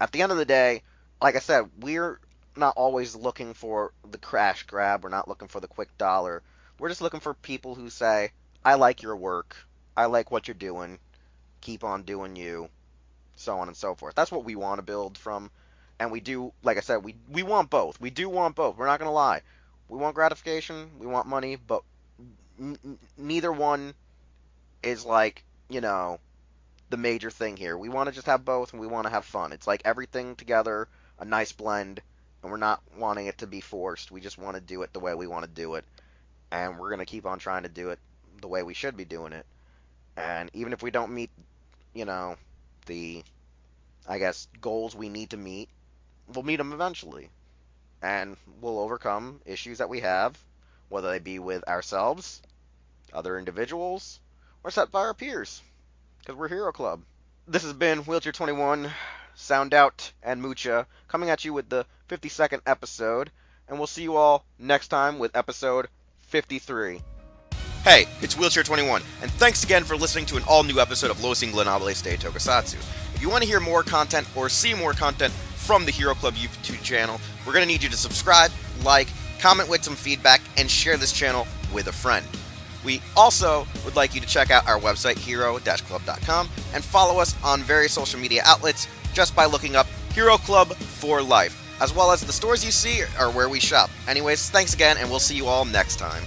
S2: at the end of the day, like I said, we're not always looking for the crash grab. We're not looking for the quick dollar. We're just looking for people who say, I like your work. I like what you're doing. Keep on doing you. So on and so forth. That's what we want to build from. And we do, like I said, we want both. We do want both. We're not going to lie. We want gratification. We want money. But neither one is like, the major thing here. We want to just have both, and we want to have fun. It's like everything together, a nice blend, and we're not wanting it to be forced. We just want to do it the way we want to do it, and we're going to keep on trying to do it the way we should be doing it. And even if we don't meet, the, I guess, goals we need to meet, we'll meet them eventually. And we'll overcome issues that we have, whether they be with ourselves, other individuals, or set by our peers. Because we're Hero Club. This has been Wheelchair 21, Sound Out, and Mucha, coming at you with the 52nd episode, and we'll see you all next time with episode 53.
S1: Hey, it's Wheelchair 21, and thanks again for listening to an all-new episode of Los Ingobernables de Tokusatsu. If you want to hear more content or see more content from the Hero Club YouTube channel, we're going to need you to subscribe, like, comment with some feedback, and share this channel with a friend. We also would like you to check out our website, hero-club.com, and follow us on various social media outlets just by looking up Hero Club for Life, as well as the stores you see are where we shop. Anyways, thanks again, and we'll see you all next time.